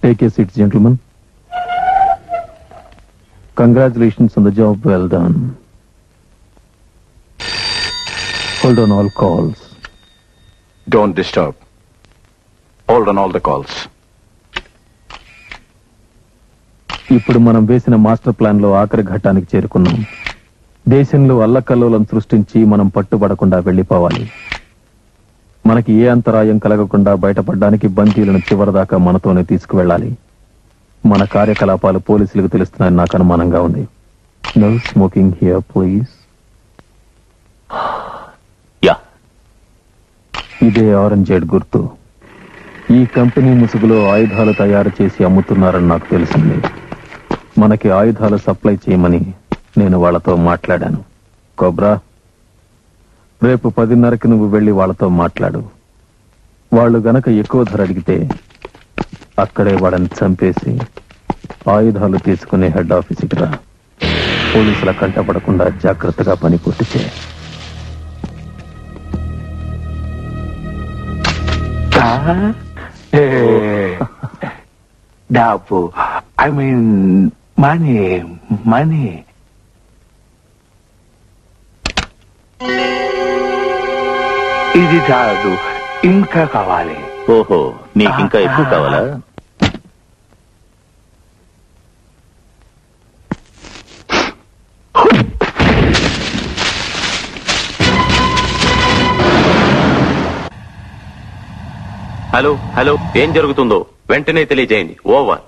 Take a seat, gentlemen. Congratulations on the job well done. Hold on all calls. Don't disturb. Hold on all the calls. ఇప్పుడు మనం వేసిన master plan లో ఆఖరి ఘట్టానికి చేరుకున్నాం. దేశంలో అల్లకల్లోలం సృష్టించి మనం పట్టుబడకుండా వెళ్లిపోవాలి. మనకి ఏ అంతరాయం కలగకుండా బయటపడడానికి బందీలను చివరిదాకా మనతోనే తీసుకువెళ్ళాలి. మన కార్యకలాపాలు పోలీసులకు తెలుస్తున్నాయని నాకు అనుమానంగా ఉంది. No smoking here please. ఇదే ఆరెంజెడ్ గుర్తు. ఈ కంపెనీ ముసుగులో ఆయుధాలు తయారు చేసి అమ్ముతున్నారని నాకు తెలిసింది. మనకి ఆయుధాలు సప్లై చేయమని నేను వాళ్ళతో మాట్లాడాను. కోబ్రా, రేపు 10:30కి నువ్వు వెళ్లి వాళ్ళతో మాట్లాడు. వాళ్ళు గనక ఎక్కువ ధర అడిగితే అక్కడే వాళ్ళని చంపేసి ఆయుధాలు తీసుకునే హెడ్ ఆఫీసుకి రా. పోలీసుల కంటపడకుండా జాగ్రత్తగా పని పూర్తి చేయ. డబ్బు, ఐ మీన్ మనీ. ఇది చాలు, ఇంకా కావాలి. ఓహో, నీకింకా ఎక్కువ కావాలా? హలో హలో, ఏం జరుగుతుందో వెంటనే తెలియజేయండి. Over.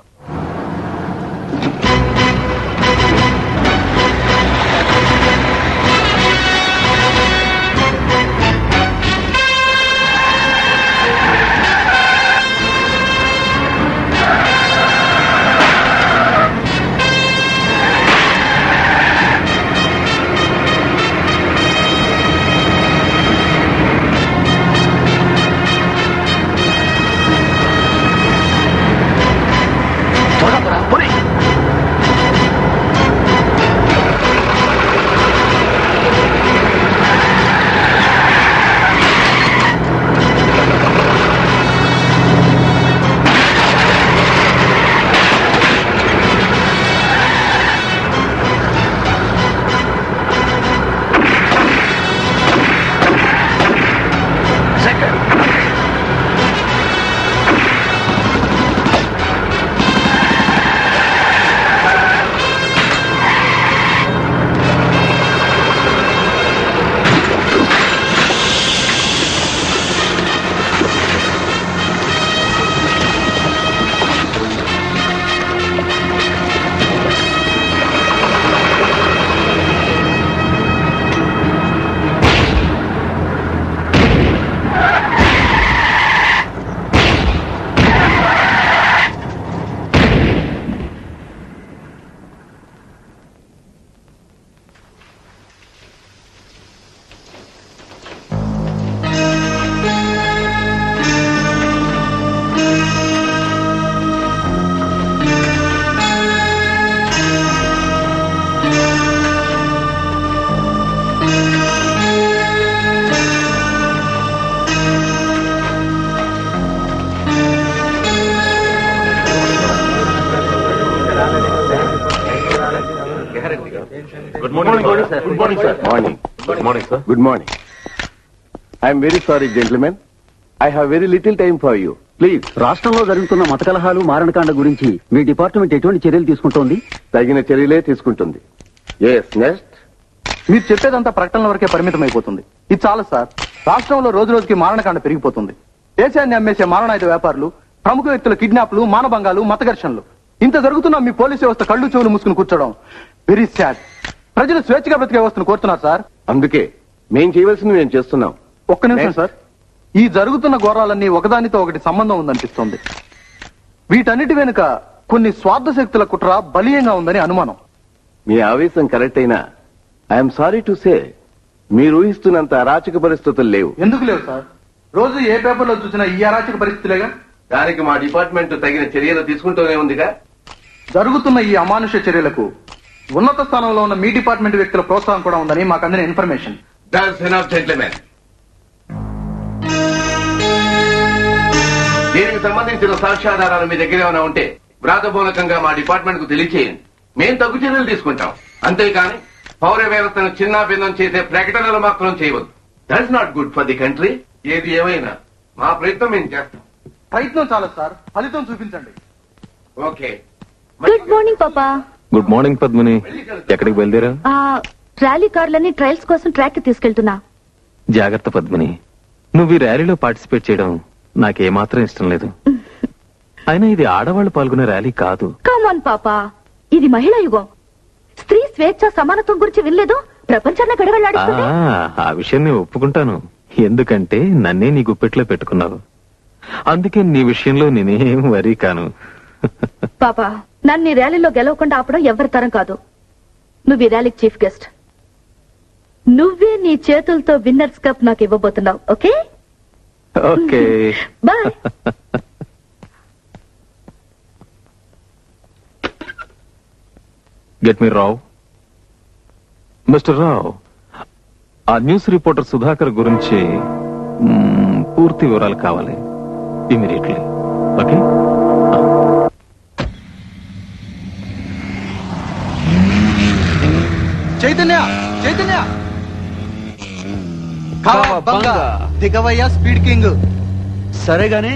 Good morning. I am very sorry, gentlemen. I have very little time for you. Please. రాష్ట్రంలో జరుగుతున్న మత కలహాలు, మారణకాండ గురించి మీ డిపార్ట్మెంట్ ఎటువంటి చర్యలు తీసుకుంటోంది? తగిన చర్యలే తీసుకుంటుంది. Yes, next. మీరు చెప్పేదంతా ప్రకటనల వరకే పరిమితం అయిపోతుంది. ఇది చాలు సార్. రాష్ట్రంలో రోజు రోజుకి మారణకాండ పెరిగిపోతుంది. దేశాన్ని అమ్మేసే మారణాయుధ వ్యాపారులు, ప్రముఖ వ్యక్తుల కిడ్నాప్లు, మానభంగాలు, మత ఘర్షణలు ఇంత జరుగుతున్నా మీ పోలీసు వ్యవస్థ కళ్ళు చెవులు మూసుకుని కూర్చోవడం వెరీ సాడ్. ప్రజలు స్వేచ్ఛగా బ్రతికే వ్యవస్థను కోరుతున్నారు సార్. అందుకే మేం చేయవలసింది మేము చేస్తున్నాం. ఒక్క నిమిషం సార్. ఈ జరుగుతున్న ఘోరాలన్నీ ఒకదానితో ఒకటి సంబంధం ఉందనిపిస్తోంది. వీటన్నిటి వెనుక కొన్ని స్వార్థ శక్తుల కుట్ర బలీయంగా ఉందని అనుమానం. మీ ఆవేశం కరెక్ట్ అయినా ఐఎమ్ సారీ టు సే మీరు ఊహిస్తున్నంత అరాచక పరిస్థితులు లేవు. ఎందుకు లేవు సార్? రోజు ఏ పేపర్లో చూసినా ఈ అరాచక పరిస్థితులేగా. దానికి మా డిపార్ట్మెంట్ తగిన చర్యలు తీసుకుంటూనే ఉందిగా. జరుగుతున్న ఈ అమానుష్య చర్యలకు ఉన్నత స్థానంలో ఉన్న మీ డిపార్ట్మెంట్ వ్యక్తుల ప్రోత్సాహం కూడా ఉందని మాకు అందిన ఇన్ఫర్మేషన్. That's enough, gentlemen. దీనికి సంబంధించిన సాక్ష్యాధారాలు మీ దగ్గర ఏమైనా ఉంటే వ్రాతపూర్వకంగా మా డిపార్ట్మెంట్ కు తెలియచేయండి. మేము తగు చర్యలు తీసుకుంటాం. అంతేకాని పౌర వ్యవస్థను చిన్నాభిన్నం చేసే ప్రకటనలు మాత్రం చేయవద్దు. That's not good for the country. ఏది ఏమైనా మా ప్రయత్నం మేము చేస్తాం. ప్రయత్నం చాలా సార్, ఫలితం చూపించండి. ఓకే. గుడ్ మార్నింగ్ పాపా. Good morning Padmini. ఎక్కడికి బయలుదేరా? ర్యాలీ కార్లని ట్రయల్స్ కోసం ట్రాక్ కి తీసుకెళ్తున్నా. జాగ్రత్త పద్మిని. నువ్వు ఈ ర్యాలీలో పార్టిసిపేట్ చేయడం నాకేమాత్రం ఇష్టం లేదు. అయినా ఇది ఆడవాళ్లు పాల్గొనే ర్యాలీ కాదు. కమాన్ పాపా, ఇది మహిళా యుగం. స్త్రీ స్వేచ్ఛ సమానత్వం గురించి వినలేదు? ప్రపంచాన్ని గడవలాడుతుంది. ఆ విషయం నేను ఒప్పుకుంటాను. ఎందుకంటే నన్నే నీ గుప్పెట్లో పెట్టుకున్నావు. అందుకే నీ విషయంలో నేనేం వరీ కాను. పాపా, నన్ను ఈ ర్యాలీలో గెలవకుండా ఆపడం ఎవరి తరం కాదు. నువ్వు ఈ ర్యాలీకి చీఫ్ గెస్ట్. నువ్వే నీ చేతులతో విన్నర్స్ కప్ నాకు ఇవ్వబోతున్నావు. Okay okay, boy. Get me Rao. Mister Rao, ఆ న్యూస్ రిపోర్టర్ సుధాకర్ గురించి పూర్తి వివరాలు కావాలి ఇమీడియట్లీ. ఓకే. చైతన్య, చైతన్య, దిగవయ్యా స్పీడ్ కింగ్. సరే గాని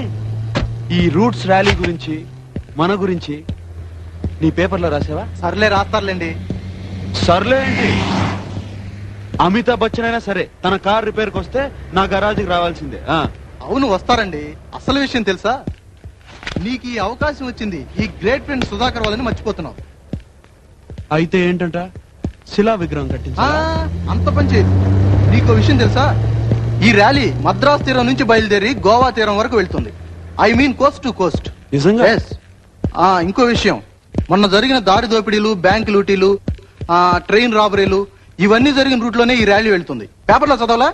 ఈ రూట్స్ ర్యాలీ గురించి మన గురించి నీ పేపర్లో రాసావా? సర్లే, రాస్తారులేండి. సర్లే ఏంటి? అమితాబ్ బచ్చన్ అయినా సరే తన కార్ రిపేర్కి వస్తే నా గరాజ్కి రావాల్సిందే. అవును, వస్తారండి. అసలు విషయం తెలుసా? నీకు ఈ అవకాశం వచ్చింది ఈ గ్రేట్ ఫ్రెండ్ సుధాకర్ వాళ్ళని మర్చిపోతున్నావు. అయితే ఏంటంట? శిలా విగ్రహం కట్టించా? అంత పని చేయదు. నీకో విషయం తెలుసా? ఈ ర్యాలీ మద్రాస్ తీరం నుంచి బయలుదేరి గోవా తీరం వరకు వెళ్తుంది. I mean Coast to Coast. నిజంగా? ఇంకో విషయం, మొన్న జరిగిన దారి దోపిడీలు, బ్యాంక్ లూటీలు, ట్రైన్ రాబరీలు ఇవన్నీ జరిగిన రూట్ లోనే ఈ ర్యాలీ వెళ్తుంది. పేపర్లో చదవలా?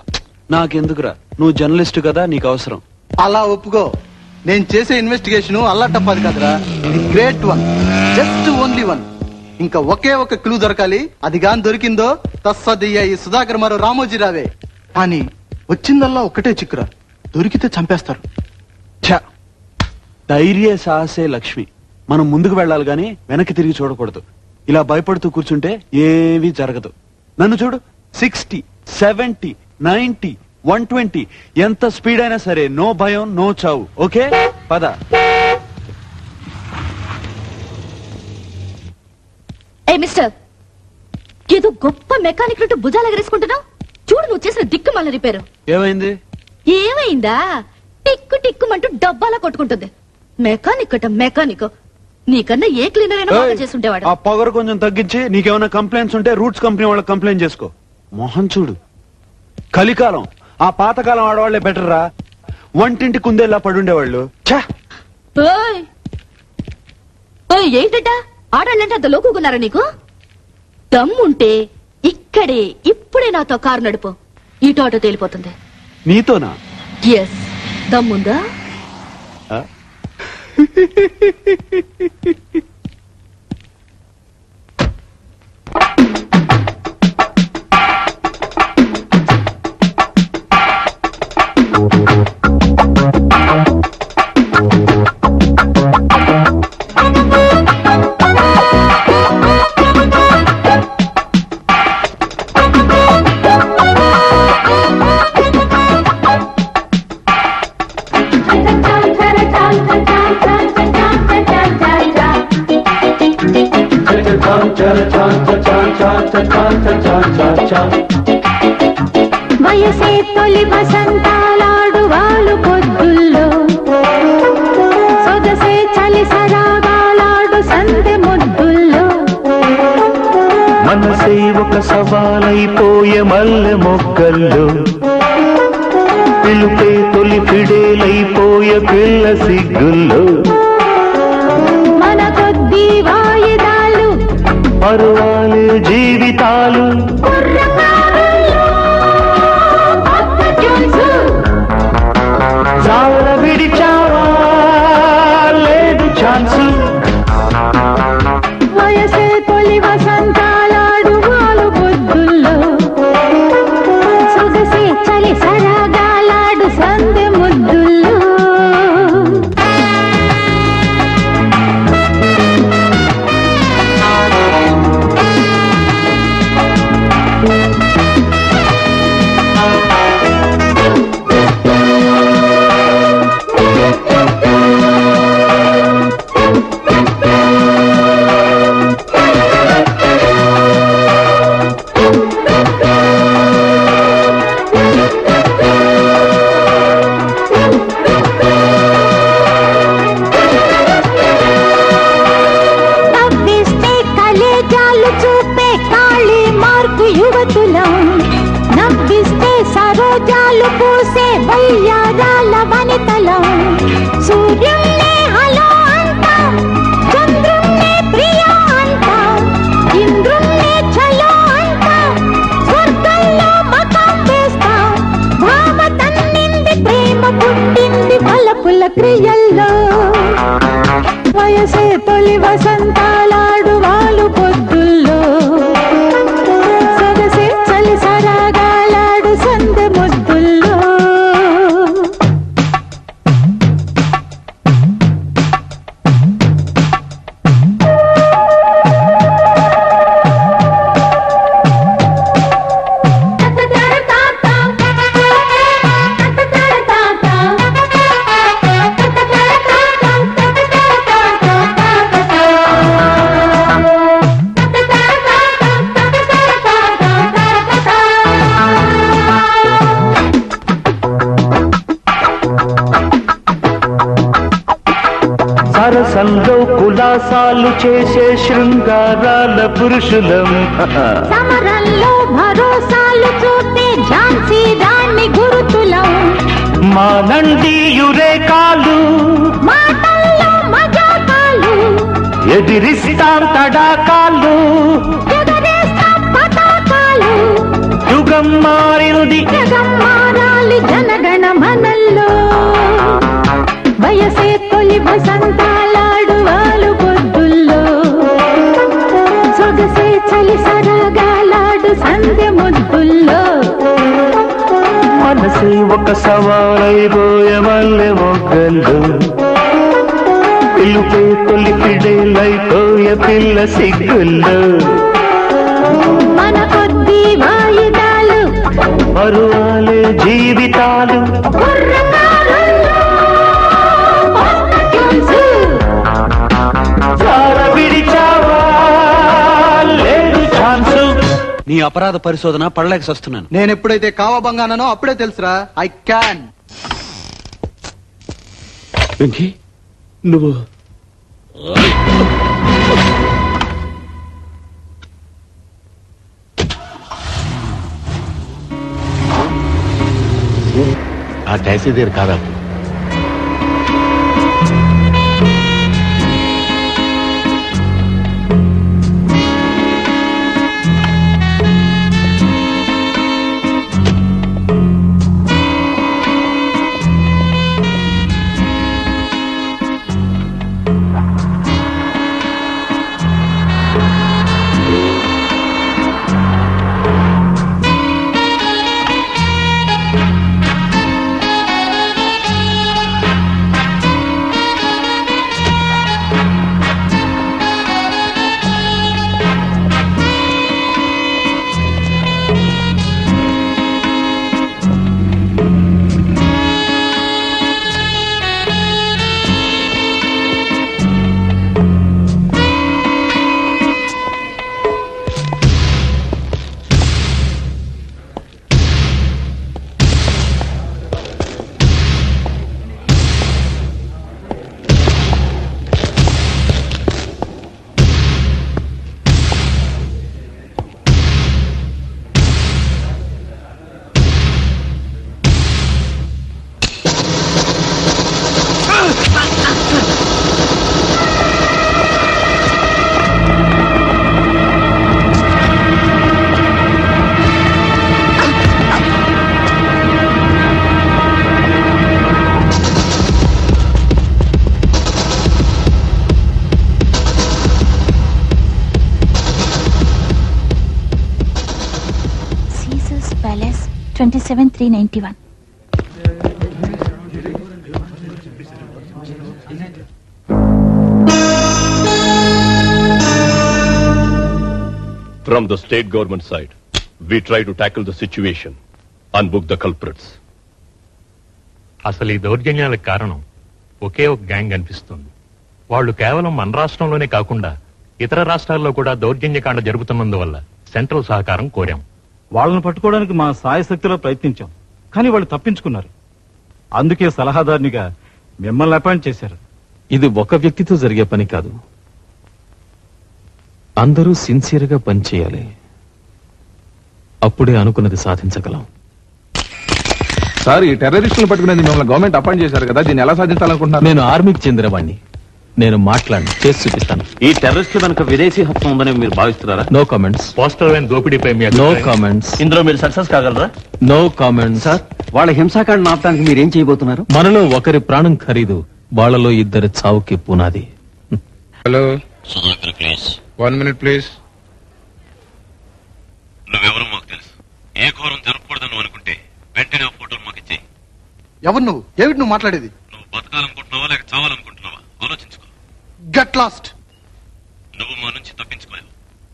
నాకెందుకురా, నువ్వు జర్నలిస్ట్ కదా, నీకు అవసరం. అలా ఒప్పుకో. నేను చేసే ఇన్వెస్టిగేషన్ అల్లాటప్పది కాదురా, great one, just only one. ఇంకా ఒకే ఒక క్లూ దొరకాలి. అది గాని దొరికిందో తస్సదియ్య ఈ సుధాకర్ మరో రామోజీ రావే. కానీ వచ్చిందల్లా ఒక్కటే చిక్కురా, దొరికితే చంపేస్తారు. ధైర్య సాహసే లక్ష్మి. మనం ముందుకు వెళ్ళాలి గాని వెనక్కి తిరిగి చూడకూడదు. ఇలా భయపడుతూ కూర్చుంటే ఏమీ జరగదు. నన్ను చూడు, 60, 70, 90, 120 ఎంత స్పీడ్ అయినా సరే నో భయం, నో చావు. ఓకే, పద. ఏ మిస్టర్, ఏదో గొప్ప మెకానిక్ రుట్టు భుజాలు ఎగరేసుకుంటున్నావు. చూడు నువ్వు చేసిన దిక్కు మళ్ళీ రిపేరు. ఏమైంది? ఏమైందా? టిక్కు టిక్కుమంటూ డబ్బాలా కొట్టుకుంటుంది. మెకానిక్ అట మెకానిక్. నీకన్నా ఏ క్లీనర్ అయినా బాగా చేసుంటేవాడు. ఆ పొగరు కొంచెం తగ్గించి నీకేమైనా కంప్లైంట్స్ ఉంటే రూట్స్ కంపెనీ వాళ్ళకి కంప్లైంట్ చేసుకో. మొహం చూడు, కలికాలం. ఆ పాతకాలం ఆడవాళ్లే బెటర్ రా. వంటింటి కుందేలా పడుండేవాళ్ళు. ఏంటట ఆడాళ్ళంటే అంత లోకున్నారా నీకు? దమ్ముంటే ఇక్కడే ఇప్పుడే నాతో కారు నడుపు. ఇటు ఆటో తేలిపోతుంది. నీతోనా? ఎస్, దమ్ముందా? వయసే తొలి వసంతాలాడు వాళ్ళు పొద్దుల్లో, సొగసే చలి సరాగాలాడు సందె ముద్దుల్లో, మనసే ఒక సవాలైపోయే మల్లె మొక్కల్లో, పిలుపే తొలి పిడేలైపోయే పిల్ల సిగ్గుల్లో, మన కొద్ది వాయిదాలు పరువాలు జీవితాలు, చాల విడిచావా లేదు ఛాన్సు. వయసే తొలి వసంతాలాడు వాళ్ళు పొద్దుల్లో, సొగసే చలి సరాగాలాడు సందె ముద్దుల్లో. వయసే తొలి వసంతాలాడు వాలు పొద్దుల్లో సొగసే చలి సరాగాలాడు సందె ముద్దుల్లో సరసంలో కులాసాలు చేసే శృంగారాల పురుషులం సమరంలో భరోసాలు చూపే ఝాన్సీ రాణి గురుతులం మా నంది యురేకాలు మాటల్లో మజాకాలు ఎదిరిస్తాం తడాకాలు ఎగరేస్తాం పతాకాలు యుగం మారింది జగం మారాలి జనగణ మనల్లో వయసే తొలి వసంతాలాడు వాలు పొద్దుల్లో సొగసే చలి సరాగాలాడు సంధ్య ముద్దుల్లో మనసే ఒక సవాలైపోయే మల్లె మొగ్గల్లో పిలుపే తొలి పిడేలైపోయే పిల్ల సిగ్గుల్లో మన కొద్ది వాయిదాలు పరువాలే జీవితాలు నీ అపరాధ పరిశోధన పడలేక వస్తున్నాను. నేను ఎప్పుడైతే కావబంగానో అప్పుడే తెలుసురా. I can. వెంకీ నువ్వు ఆ ట్యాక్సీ దగ్గర కాదా? Palace 27391. From the state government side, we try to tackle the situation and book the culprits. అసలు ఈ దౌర్జన్యాలకు కారణం ఒకే ఒక గ్యాంగ్ అనిపిస్తుంది. వాళ్ళు కేవలం మన రాష్ట్రంలోనే కాకుండా ఇతర రాష్ట్రాల్లో కూడా దౌర్జన్యకాండ జరుగుతున్నందువల్ల సెంట్రల్ సహకారం కోరాం. వాళ్ళని పట్టుకోవడానికి మా సాయశక్తిలో ప్రయత్నించాం, కానీ వాళ్ళు తప్పించుకున్నారు. అందుకే సలహాదారునిగా మిమ్మల్ని అపాయింట్ చేశారు. ఇది ఒక వ్యక్తితో జరిగే పని కాదు. అందరూ సిన్సియర్ గా పనిచేయాలి. అప్పుడే అనుకున్నది సాధించగలం. సార్, ఈ టెర్రరిస్టులను పట్టుకునేది మిమ్మల్ని గవర్నమెంట్ అపాయింట్ చేశారు కదా, దీన్ని ఎలా సాధించాలనుకుంటున్నారు? నేను ఆర్మీకి చెందినవాడిని. నేను మాట్లాడి చేసి చూపిస్తాను. ఈ టెర్రరిస్టుల వెనుక విదేశీ హస్తం ఉందని మీరు భావిస్తున్నారా? No comments. పోస్టల్ వ్యాన్ దోపిడీపై నో కామెంట్స్. ఇందులో మీరు సక్సెస్ కాగలరా? No comments. సార్, వాళ్ళ హింసాకాండ ఆపడానికి మీరేం చేయబోతున్నారు? మనలో ఒకరి ప్రాణం ఖరీదు, వాళ్ళలో ఇద్దరి చావుకి పునాది. Hello Sudhakar please 1 minute please. నువ్వెవరో మాకు తెలుసు. ఏ ఘోరం జరగకూడదని నువ్వు అనుకుంటే వెంటనే ఫోటోలు మాకు ఇచ్చేయి. ఎవరు నువ్వు? ఏమిటి నువ్వు మాట్లాడేది? నువ్వు బతకాలనుకుంటున్నావా లేక చావాలనుకుంటున్నావా ఆలోచించుకో. Get lost. నువ్వు మా నుంచి తప్పించుకోలేవు.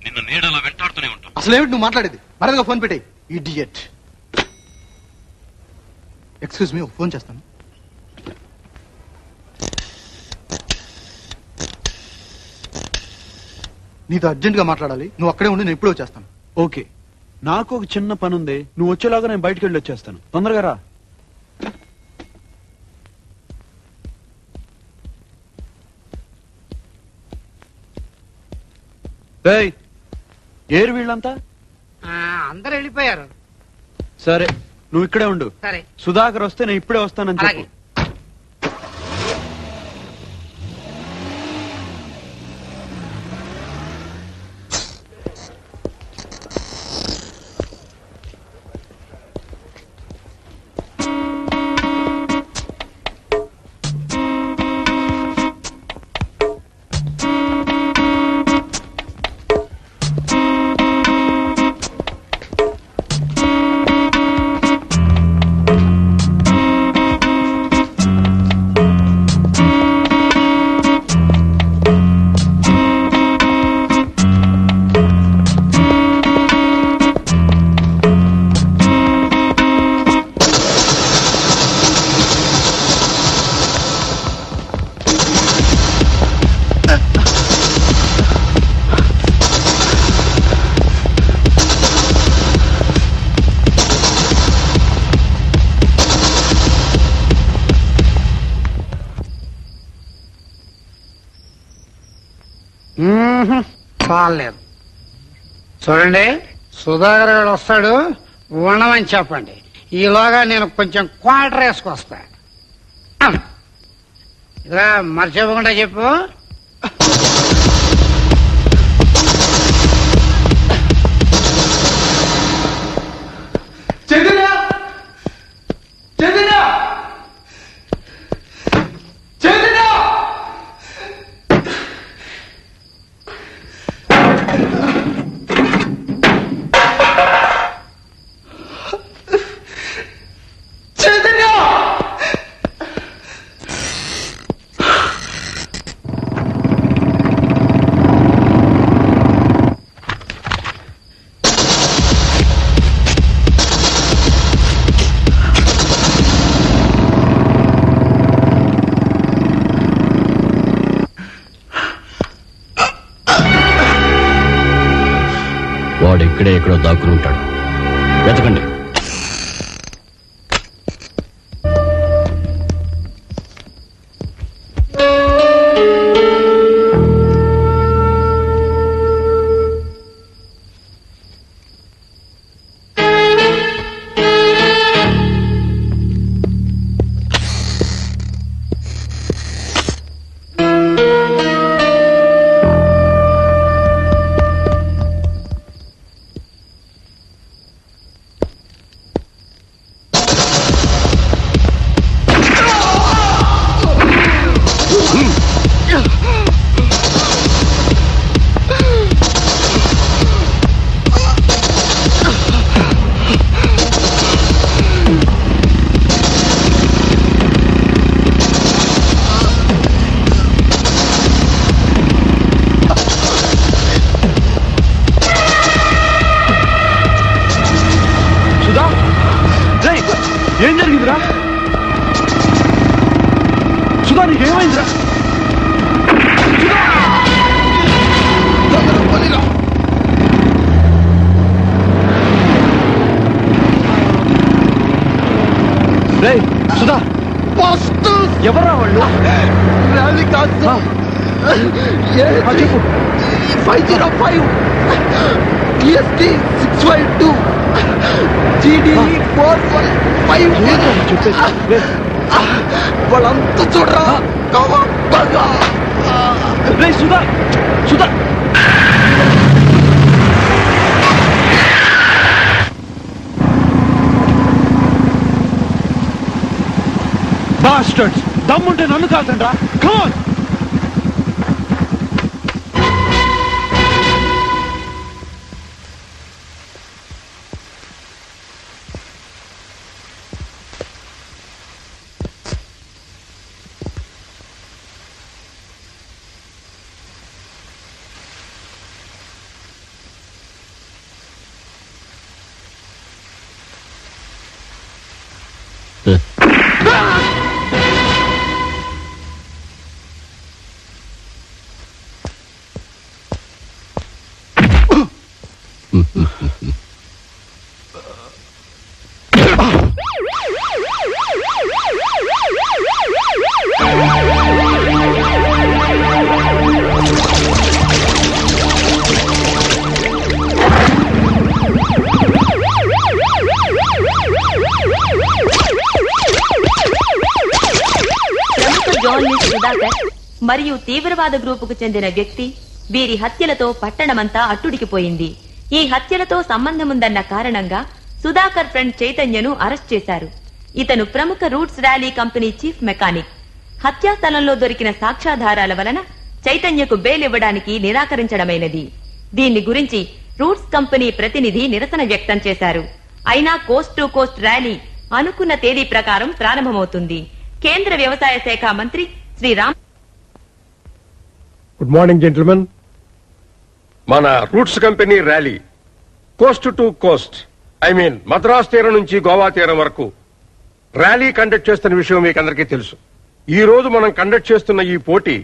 నిన్ను నీడలా వెంటాడుతూనే ఉంటావు. అసలు ఏమిటి నువ్వు మాట్లాడేది? మరొక ఫోన్ పెట్టే. ఇడియట్. ఎక్స్క్యూజ్ మీ, ఫోన్ చేస్తాను. నీతో అర్జెంట్ గా మాట్లాడాలి. నువ్వు అక్కడే ఉండి, నేను ఇప్పుడే వచ్చేస్తాను. ఓకే, నాకు ఒక చిన్న పని ఉంది. నువ్వు వచ్చేలాగా నేను బయటకు వెళ్ళి వచ్చేస్తాను. తొందరగా రా. ఏరు వీళ్ళంతా? అందరు వెళ్ళిపోయారు. సరే, నువ్వు ఇక్కడే ఉండు. సరే. సుధాకర్ వస్తే నేను ఇప్పుడే వస్తానని చెప్పు. చాలేదు. చూడండి, సుధాకర్ గారు వస్తాడు, ఉండమని చెప్పండి. ఈలోగా నేను కొంచెం క్వార్టర్ వేసుకొస్తా. ఇదిగా మర్చిపోకుండా చెప్పు. చైతన్య! చైతన్య! చైతన్య! వాడు ఇక్కడే ఎక్కడో దాక్కుని ఉంటాడు. వెతకండి. ఏం జరిగిందిరా? సుధా, నీకేమైందిరా? సుధా, ఎవరా వాళ్ళు? ర్యాలీ కాదు, చెప్పు. 505 TST 652 GDE 415. వాళ్ళంతా చూడరా. సుధా, సుధా, బాస్టర్డ్స్, దమ్ముంటే నన్ను కాదండ్రా. Come on. సుధాకర్ మరియు తీవ్రవాద గ్రూపుకు చెందిన వ్యక్తి వీరి హత్యలతో పట్టణమంతా అట్టుడికిపోయింది. ఈ హత్యలతో సంబంధముందన్న కారణంగా సుధాకర్ ఫ్రెండ్ చైతన్యను అరెస్ట్ చేశారు. ఇతను ప్రముఖ roots rally company chief mechanic. హత్యా స్థలంలో దొరికిన సాక్ష్యాధారాల వలన చైతన్యకు బెయిల్ ఇవ్వడానికి నిరాకరించడమైనది. దీన్ని గురించి రూట్స్ కంపెనీ ప్రతినిధి నిరసన వ్యక్తం చేశారు. అయినా కోస్ట్ టు కోస్ట్ ర్యాలీ అనుకున్న తేదీ ప్రకారం ప్రారంభమవుతుంది. కేంద్ర వ్యవసాయ శాఖ మంత్రి శ్రీరామ్. Good morning gentlemen. మన roots company rally coast to coast Madras తీరం నుంచి గోవా తీరం వరకు ర్యాలీ కండక్ట్ చేస్తున్న విషయం మీకు అందరికీ తెలుసు. ఈ రోజు మనం కండక్ట్ చేస్తున్న ఈ పోటీ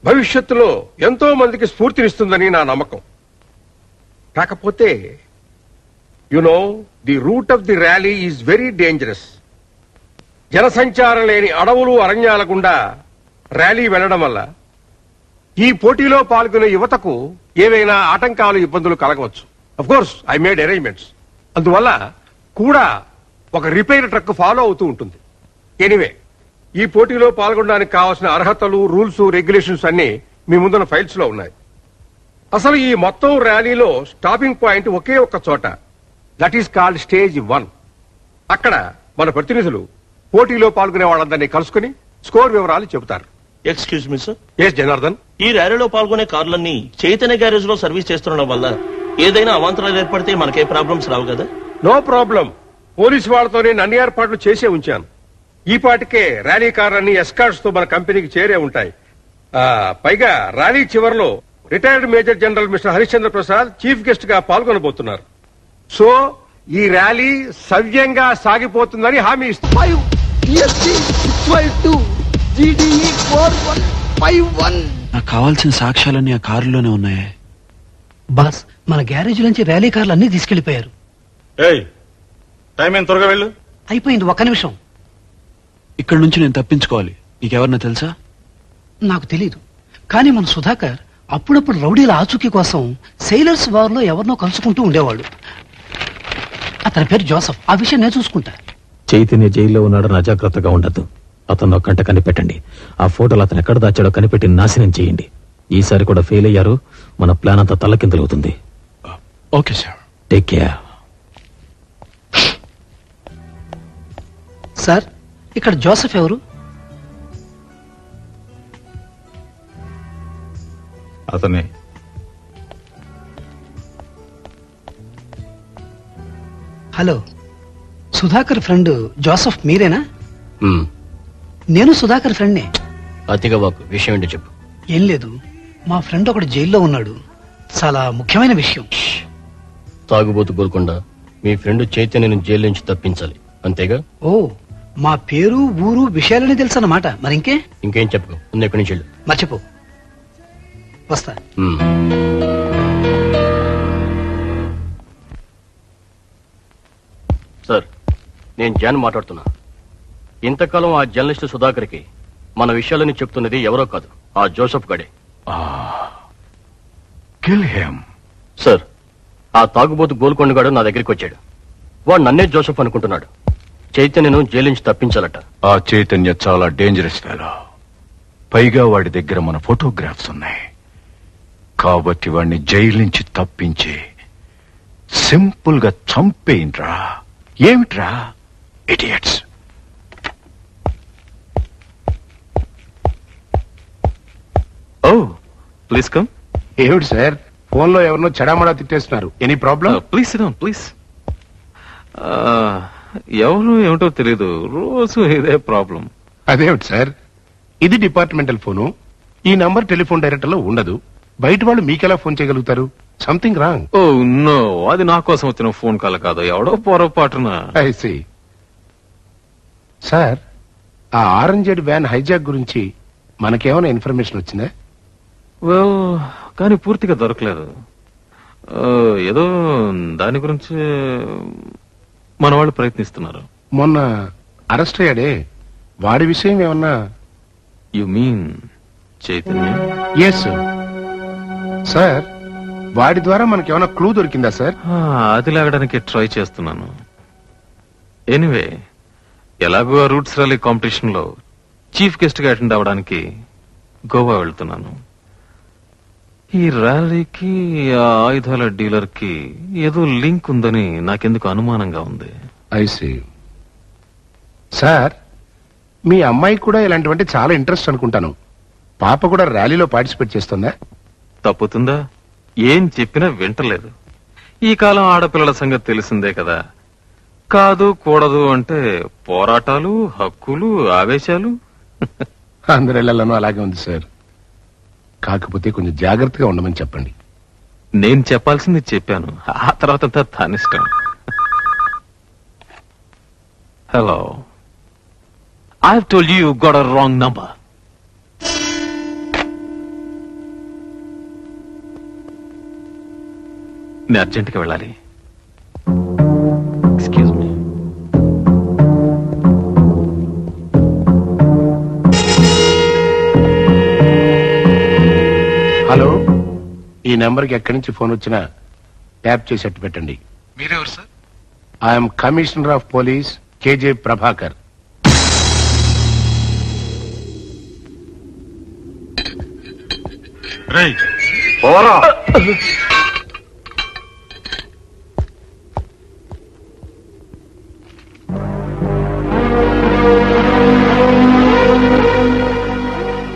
భవిష్యత్తులో ఎంతో మందికి స్ఫూర్తినిస్తుందని నా నమ్మకం. కాకపోతే the route of the rally is very dangerous. జనసంచారం లేని అడవులు అరణ్యాల గుండా ర్యాలీ వెళ్లడం వల్ల ఈ పోటీలో పాల్గొనే యువతకు ఏవైనా ఆటంకాలు ఇబ్బందులు కలగవచ్చు. Of course I made arrangements. అందువల్ల కూడా ఒక రిపేర్ ట్రక్ ఫాలో అవుతూ ఉంటుంది. ఎనీవే, ఈ పోటీలో పాల్గొనడానికి కావాల్సిన అర్హతలు, రూల్స్, రెగ్యులేషన్స్ అన్ని మీ ముందున్న ఫైల్స్ లో ఉన్నాయి. అసలు ఈ మొత్తం ర్యాలీలో స్టాపింగ్ పాయింట్ ఒకే ఒక్క చోట, దట్ ఈస్ కాల్డ్ స్టేజ్ 1. అక్కడ మన ప్రతినిధులు పోటీలో పాల్గొనే వాళ్ళందరినీ కలుసుకుని స్కోర్ వివరాలు చెబుతారు. Excuse me sir. Yes Janardhan. ఈ ర్యాలీలో పాల్గొనే కార్లన్నీ చైతన్య గ్యారేజ్ లో సర్వీస్ చేస్తుండడం వల్ల ఏదైనా అవాంతరాలు ఏర్పడితే మనకే ప్రాబ్లమ్స్ రావు కదా? No problem. పోలీసు వాళ్ళతో నేను అన్ని ఏర్పాట్లు చేసే ఉంచాను. ఈ పాటికే ర్యాలీ కార్లన్నీ ఎస్కార్ట్స్ తో మన కంపెనీకి చేరే ఉంటాయి. పైగా ర్యాలీ చివరిలో retired major general mister Harishchandra Prasad chief guest గా పాల్గొనబోతున్నారు. సో ఈ ర్యాలీ సవ్యంగా సాగిపోతుందని హామీ ఇస్తున్నారు. నాకు కావాల్సిన సాక్ష్యాలన్నీ ఆ కారులోనే ఉన్నాయి. బాస్, మన గ్యారేజ్ నుంచి ర్యాలీ కార్లు అన్ని తీసుకెళ్లిపోయారు. టైం ఏం, త్వరగా వెళ్ళు. అయిపోయింది, ఒక్క నిమిషం. ఇక్కడ నుంచి నేను తప్పించుకోవాలి. నీకెవరన్నా తెలుసా? నాకు తెలీదు, కానీ మన సుధాకర్ అప్పుడప్పుడు రౌడీల ఆచూకీ కోసం సెయిలర్స్ వార్ లో ఎవరినో కలుసుకుంటూ ఉండేవాడు. అతని పేరు జోసఫ్. ఆ విషయం నేను చూసుకుంటా. చైతన్య జైల్లో ఉన్నాడని అజాగ్రత్తగా ఉండద్దు. అతను ఒక్కంట కనిపెట్టండి. ఆ ఫోటోలు అతను ఎక్కడ దాచాడో కనిపెట్టి నాశనం చేయండి. ఈసారి కూడా ఫెయిల్ అయ్యారు, మన ప్లాన్ అంతా తల్లకిందులవుతుంది. Okay sir. Take care. Sir, ఇక్కడ జోసెఫ్ ఎవరు? అతనే. హలో, సుధాకర్ ఫ్రెండ్ జోసెఫ్ మీరేనా? నేను సుధాకర్ ఫ్రెండ్నే. అతిగా వాకు విషయం ఏంటో చెప్పు. ఏం లేదు, మా ఫ్రెండ్ ఒకడు జైల్లో ఉన్నాడు. చాలా ముఖ్యమైన విషయం. తాగుబోతు గోల్కొండ మీ ఫ్రెండ్ చైతన్యను జైలు నుంచి తప్పించాలి, అంతేగా? ఓ, మా పేరు, ఊరు, విషయాలని తెలుసు అన్నమాట. మరి ఇంకేం చెప్పు. ముందు ఎక్కడి నుంచి వెళ్ళు. మర్చిపో. వస్తా. సార్, నేను జాన్ మాట్లాడుతున్నా. ఇంతకాలం ఆ జర్నలిస్ట్ సుధాకర్కి మన విషయాలని చెప్తున్నది ఎవరో కాదు, ఆ జోసెఫ్ గడే. సార్, ఆ తాగుబోతు గోల్కొండగాడు నా దగ్గరికి వచ్చాడు. వాడు నన్నే జోసెఫ్ అనుకుంటున్నాడు. చైతన్యను జైలు నుంచి తప్పించాలట. ఆ చైతన్య చాలా డేంజరస్ ఫెలో. పైగా వాడి దగ్గర మన ఫోటోగ్రాఫ్స్ ఉన్నాయి. కాబట్టి వాడిని జైలు నుంచి తప్పించి సింపుల్ గా చంపేయండ్రా. ఏమిట్రా ఇడియట్స్. ఓ, ప్లీజ్ కమ్. ఏమిటి సార్, ఫోన్ లో ఎవరినో చెడామడా తిట్టేస్తున్నారు. Any problem? Please sit down, please. ఎవరు ఏమిటో తెలీదు, రోజు ఇదే ప్రాబ్లం. అదేమిటి సార్, ఇది డిపార్ట్మెంటల్ ఫోను. ఈ నంబర్ టెలిఫోన్ డైరెక్టర్ లో ఉండదు. బయట వాళ్ళు మీకెలా ఫోన్ చేయగలుగుతారు? Something wrong. ఓ నో, అది నా కోసం వచ్చిన ఫోన్ కాల్ కాదు, ఎవడో పొరపాటున. I see. సార్, ఆ ఆరెంజెడ్ వ్యాన్ హైజాక్ గురించి మనకేమైనా ఇన్ఫర్మేషన్ వచ్చిందా? వెల్, కానీ పూర్తిగా దొరకలేదు. ఏదో దాని గురించి మన వాళ్ళు ప్రయత్నిస్తున్నారు. మొన్న అరెస్ట్ అయ్యాడే, వాడి విషయం ఏమన్నా? You mean Chaitanya? Yes sir. వాడి ద్వారా మనకేమైనా క్లూ దొరికిందా సార్? అది లాగడానికి ట్రై చేస్తున్నాను. ఎనీవే, ఎలాగో రూట్స్ ర్యాలీ కాంపిటీషన్ లో చీఫ్ గెస్ట్ గా అటెండ్ అవడానికి గోవా వెళ్తున్నాను. ఈ ర్యాలీకి ఆ ఆయుధాల డీలర్ కి ఏదో లింక్ ఉందని నాకెందుకు అనుమానంగా ఉంది. ఐసీ సార్, మీ అమ్మాయి కూడా ఇలాంటివంటే చాలా ఇంట్రెస్ట్ అనుకుంటాను. పాప కూడా ర్యాలీలో పార్టిసిపేట్ చేస్తుందా? తప్పుతుందా? ఏం చెప్పినా వింటలేదు. ఈ కాలం ఆడపిల్లల సంగతి తెలిసిందే కదా. కాదు కూడదు అంటే పోరాటాలు, హక్కులు, ఆవేశాలు. అందరిళ్లలోనూ అలాగే ఉంది సార్. కాకపోతే కొంచెం జాగ్రత్తగా ఉండమని చెప్పండి. నేను చెప్పాల్సింది చెప్పాను, ఆ తర్వాత తానిష్టం. Hello, I have told you got a wrong number. నేను అర్జెంట్గా వెళ్ళాలి. Excuse me. హలో, ఈ నెంబర్కి ఎక్కడి నుంచి ఫోన్ వచ్చినా ట్యాప్ చేసేట్టు పెట్టండి. మీరెవరు sir? I'm commissioner of police K J Prabhakar.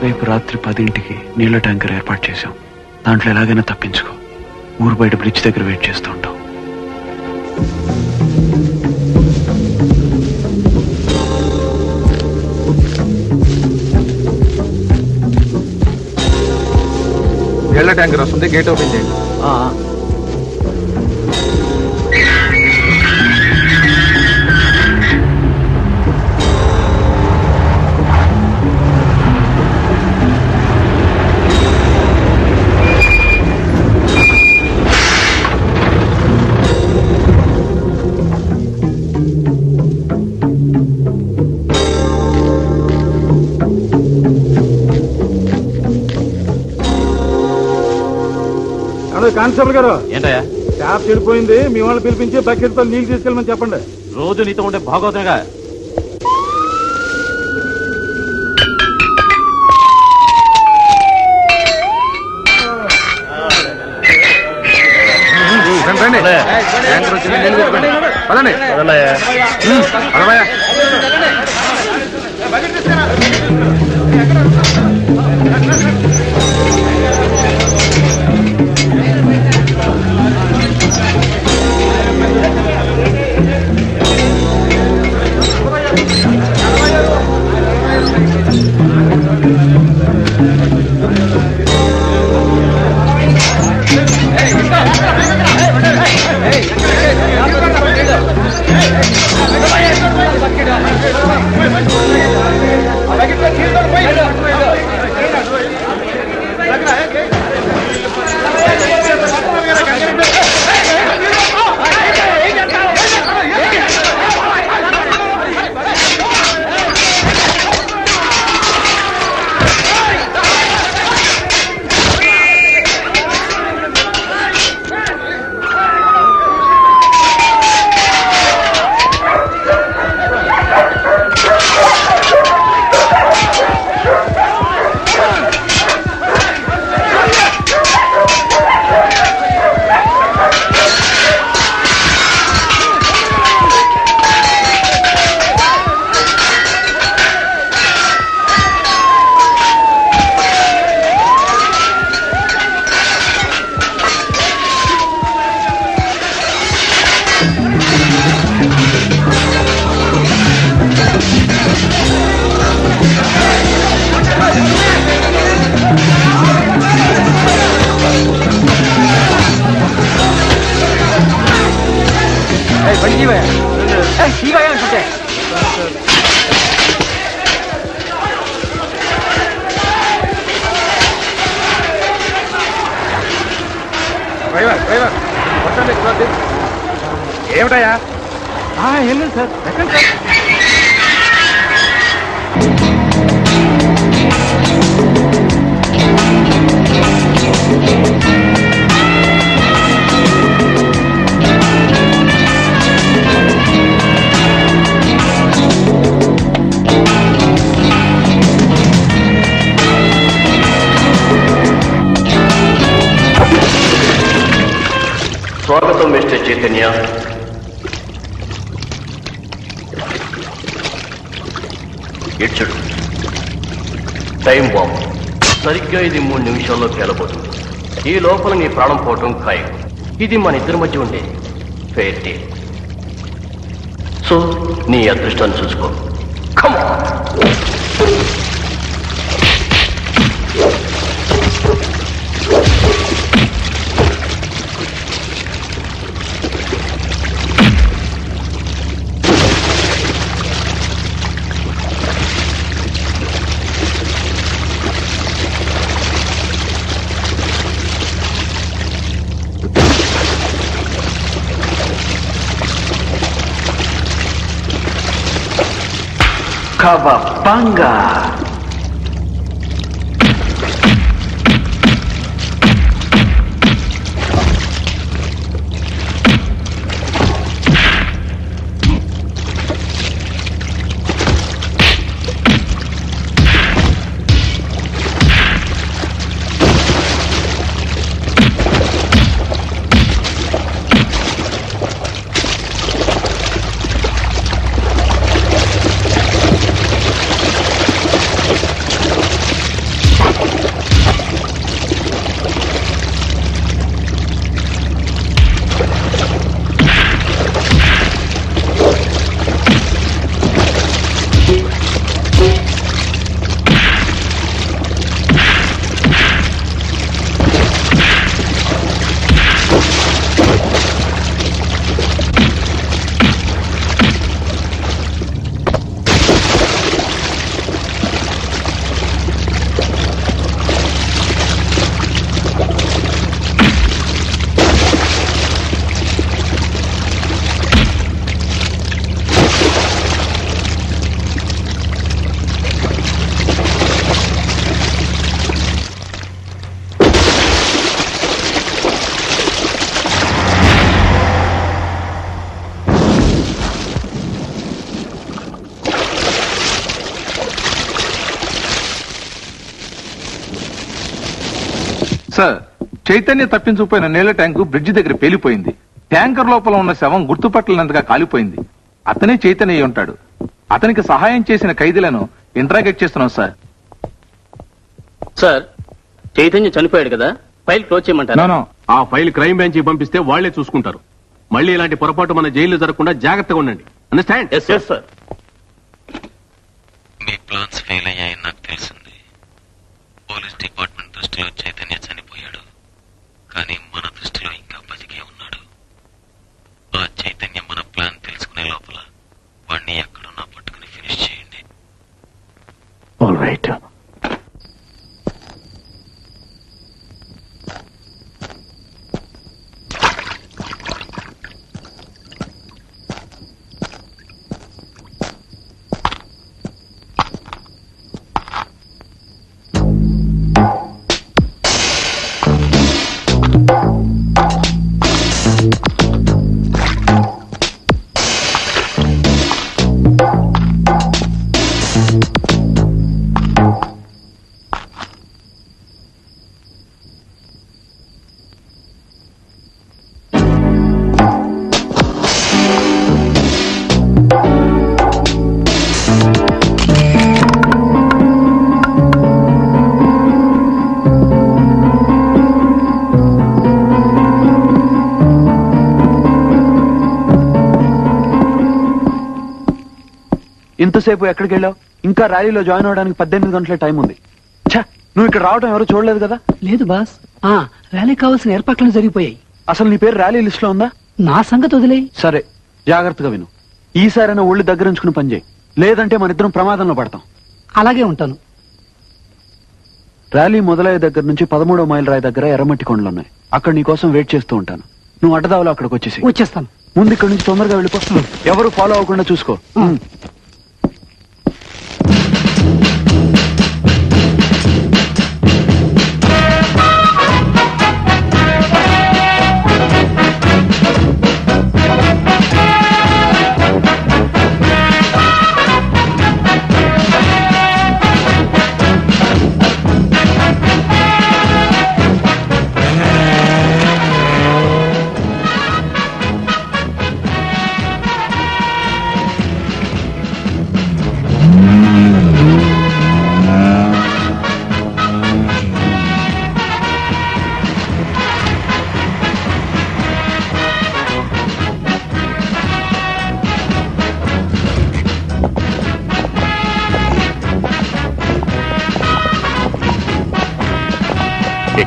రేపు రాత్రి 10ంటికి నీళ్ల ట్యాంకర్ ఏర్పాటు చేశాం. దాంట్లో ఎలాగైనా తప్పించుకో. ఊరు బయట బ్రిడ్జ్ దగ్గర వెయిట్ చేస్తూ ఉంటాం. నీళ్ల ట్యాంకర్ వస్తుంది, గేట్ ఓపెన్ చేయండి. కానిస్టేబుల్ గారు, ఏంటయ్యా? ట్యాప్ చెడిపోయింది. మీ వాళ్ళు పిలిపించి బకెట్ తో నీళ్ళు తీసుకెళ్ళమని చెప్పండి. రోజు నీతో ఉండే భాగవతంగా. ట్యాంకర్ వచ్చింది, నీళ్ళు తెచ్చుకోండి. పదండి. పదవయ్యా. ఏమిటయ్యా? ఏం లేదు సార్, ఎక్కండి సార్. Hello mister Chaitanya. ఇచ్చుడు టైం బాంబ్ సరిగ్గా ఇది 3 నిమిషాల్లో పేలబోతుంది. ఈ లోపల నీ ప్రాణం పోవటం ఖాయం. ఇది మన ఇద్దరి మధ్య ఉండే ఫెయిర్ డే. సో నీ అదృష్టాన్ని చూసుకో. Come on. Kawabanga. Sir, Chaitanya తప్పించుకుపోయిన నీళ్ల ట్యాంకు బ్రిడ్జి దగ్గర పేలిపోయింది. ట్యాంకర్ లోపల ఉన్న శవం గుర్తుపట్టలేనంతగా కాలిపోయింది. అతనే చైతన్య అయి ఉంటాడు. అతనికి సహాయం చేసిన ఖైదీలను ఇంట్రాగేట్ చేస్తున్నాం సార్. సార్, చైతన్య చనిపోయాడు కదా, ఫైల్ క్లోజ్ చేయమంటారా? ఆ ఫైల్ క్రైమ్ బ్రాంచ్ పంపిస్తే వాళ్లే చూసుకుంటారు. మళ్ళీ ఇలాంటి పొరపాటు మన జైల్లో జరగకుండా జాగ్రత్తగా ఉండండి. అండర్స్టాండ్? Yes sir. మీ ప్లాన్స్ ఫెయిల్ అయ్యాయని నాకు తెలిసింది. పోలీస్ డిపార్ట్మెంట్ దృష్టిలో చైతన్య చనిపోయాడు, కానీ మన దృష్టిలో ఇంకా బతికే ఉన్నాడు. ఆ చైతన్య మన ప్లాన్ తెలుసుకునే లోపల వాడిని ఎక్కడున్నా పట్టుకుని ఫినిష్ చేయండి. All right. ఇంతసేపు ఎక్కడికి వెళ్ళావు? ఇంకా ర్యాలీలో జాయిన్ అవడానికి 18 గంటల టైం ఉంది. నువ్వు ఇక్కడ రావడం ఎవరు చూడలేదు కదా? లేదు బాస్, ర్యాలీ కావాల్సిన ఏర్పాట్లు జరిగిపోయాయి. అసలు నీ పేరు ర్యాలీ లిస్ట్ లో ఉందా? నా సంగతి వదిలే. సరే, జాగ్రత్తగా విను. ఈసారైనా ఒళ్ళు దగ్గర ఉంచుకుని పనిచేయి, లేదంటే మన ఇద్దరం ప్రమాదంలో పడతాం. అలాగే ఉంటాను. ర్యాలీ మొదలయ్యే దగ్గర నుంచి 13వ మైల్ రాయి దగ్గర ఎర్రమట్టి కొండలున్నాయి. అక్కడ నీ కోసం వెయిట్ చేస్తూ ఉంటాను. నువ్వు అడ్డదావలో అక్కడికి వచ్చేస్తాను. ముందు ఇక్కడ నుంచి తొందరగా వెళ్ళిపో. ఎవరు ఫాలో అవ్వకుండా చూసుకో.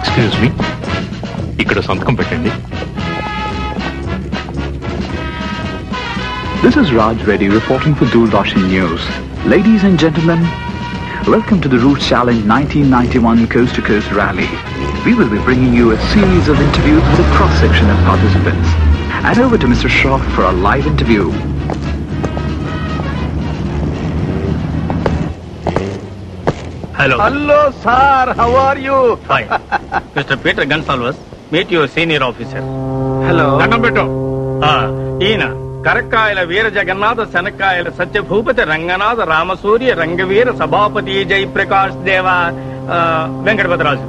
ఎక్స్క్యూజ్ మీ, ఇక్కడ సంతకం పెట్టండి. This is Raj Reddy reporting for Doordarshan News. Ladies and gentlemen, welcome to the Route Challenge 1991 Coast to Coast Rally. We will be bringing you a series of interviews with a cross-section of participants. And over to Mr. Shroff for a live interview. Hello. Hello, sir. How are you? Fine. Mr. Peter Gonsalves, meet your senior officer. Hello. దండం పెట్టు. ఈయన కరక్కాయల వీర జగన్నాథ శనక్కాయల సత్యభూపతి రంగనాథ రామసూర్య రంగవీర సభాపతి జయప్రకాష్ దేవ వెంకటపతిరాజు.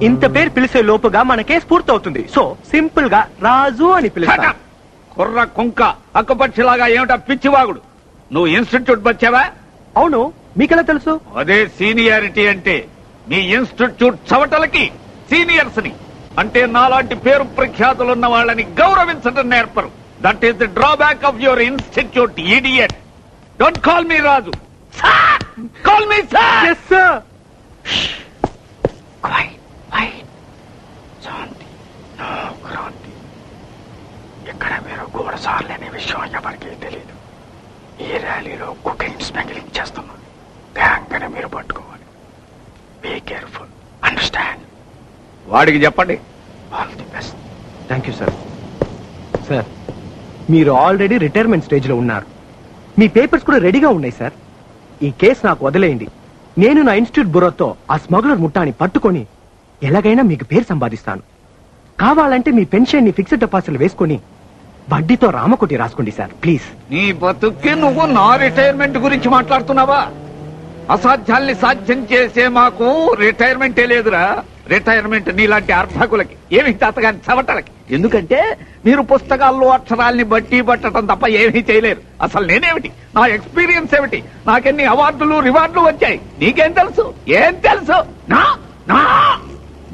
ఇంత పేరు పిలిచే లోపుగా మనకే స్ఫూర్తి అవుతుంది. సో సింపుల్ గా రాజు అని పిలుస్తా. కుర్ర కుంక అక్కపక్షిలాగా ఏమిటా పిచ్చివాగుడు? నువ్వు ఇన్స్టిట్యూట్ వచ్చావా? అవును, మీకెలా తెలుసు? అదే సీనియారిటీ అంటే. మీ ఇన్స్టిట్యూట్ చవటలకి సీనియర్స్ ని అంటే నాలాంటి పేరు ప్రఖ్యాతులున్న వాళ్ళని గౌరవించడం నేర్పరు. That is the drawback of your institute, idiot. Don't call me Raju, call me sir. Yes sir. Shanti, no Kranti. ఇక్కడ మీరు గోడసార్లు అనే విషయం ఎవరికీ తెలియదు. ఈ ర్యాలీలో కుకింగ్ స్మగ్లింగ్ చేస్తున్నా గ్యాంగ్ అని మీరు పట్టుకోవాలి. Be careful, understand? వాడికి చెప్పండి. All the best. Thank you sir. Sir, మీరు ఆల్రెడీ రిటైర్మెంట్ స్టేజ్ లో ఉన్నారు. మీ పేపర్స్ కూడా రెడీగా ఉన్నాయి సార్. ఈ కేసు నాకు వదిలేయండి. నేను నా ఇన్స్టిట్యూట్ బురోతో ఆ స్మగ్లర్ ముఠాని పట్టుకొని ఎలాగైనా మీకు పేరు సంపాదిస్తాను. కావాలంటే మీ పెన్షన్ ని ఫిక్స్డ్ డిపాజిట్లు వేసుకొని వడ్డీతో రామకోటి రాసుకోండి సార్, ప్లీజ్. నీ బతుక్కి నువ్వు నా రిటైర్మెంట్ గురించి మాట్లాడుతున్నావా? అసాధ్యాల్ని సాధ్యం చేసే మాకు రిటైర్మెంటే లేదురా. రిటైర్మెంట్ నీలాంటి అర్భకులకి, ఏమి తాతగాని చవటలకి. ఎందుకంటే మీరు పుస్తకాల్లో అక్షరాల్ని బట్టి పట్టడం తప్ప ఏమీ చేయలేరు. అసలు నేనేమిటి, నా ఎక్స్పీరియన్స్ ఏమిటి, నాకెన్ని అవార్డులు రివార్డులు వచ్చాయి నీకేం తెలుసు? ఏం తెలుసు?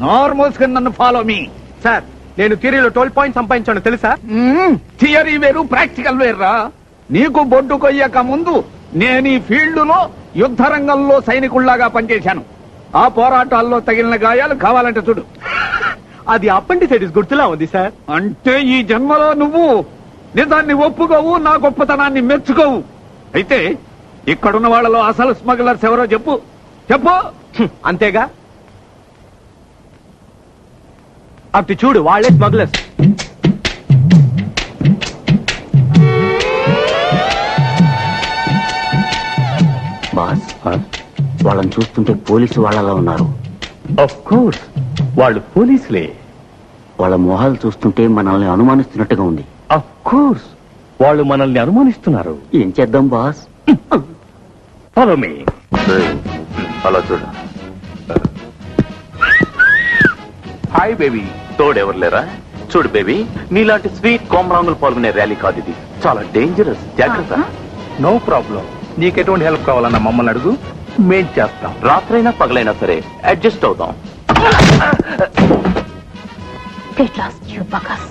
నార్మల్స్ గా నన్ను ఫాలో మీ. సార్, నేను థియరీలో 12 పాయింట్స్ సంపాదించాను తెలుసా? థియరీ వేరు, ప్రాక్టికల్ వేర్రా. నీకు బొడ్డు కొయ్యక ముందు నేను ఈ ఫీల్డ్ లో యుద్ధ రంగంలో సైనికుల్లాగా పనిచేశాను. ఆ పోరాటాల్లో తగిలిన గాయాలు కావాలంటే చూడు. అది అపెండిసైటిస్ గుర్తులా ఉంది సార్. అంటే ఈ జన్మలో నువ్వు నిజాన్ని ఒప్పుకోవు, నా గొప్పతనాన్ని మెచ్చుకోవు. అయితే ఇక్కడున్న వాళ్ళలో అసలు స్మగ్లర్స్ ఎవరో చెప్పు. చెప్పు. అంతేగా, అటు చూడు, వాళ్ళే స్మగ్లర్స్. బాస్, వాళ్ళని చూస్తుంటే పోలీసు వాళ్ళలా ఉన్నారు. ఆఫ్ కోర్స్ వాళ్ళు పోలీసులే. వాళ్ళ మొహాలు చూస్తుంటే మనల్ని అనుమానిస్తున్నట్టుగా ఉంది. ఆఫ్ కోర్స్ వాళ్ళు మనల్ని అనుమానిస్తున్నారు. ఏం చేద్దాం బాస్? Follow me. అలా చూడు. Hi baby. తోడెవరు లేరా? చూడు బేబీ, నీలాంటి స్వీట్ కోమరాంగులు పాల్గొనే ర్యాలీ కాదు ఇది. చాలా డేంజరస్, జాగ్రత్త. No problem. నీకెటువంటి హెల్ప్ కావాలన్నా మమ్మల్ని అడుగు, మేం చేస్తాం. రాత్రైనా పగలైనా సరే అడ్జస్ట్ అవుతాం. Get lost, you buggers.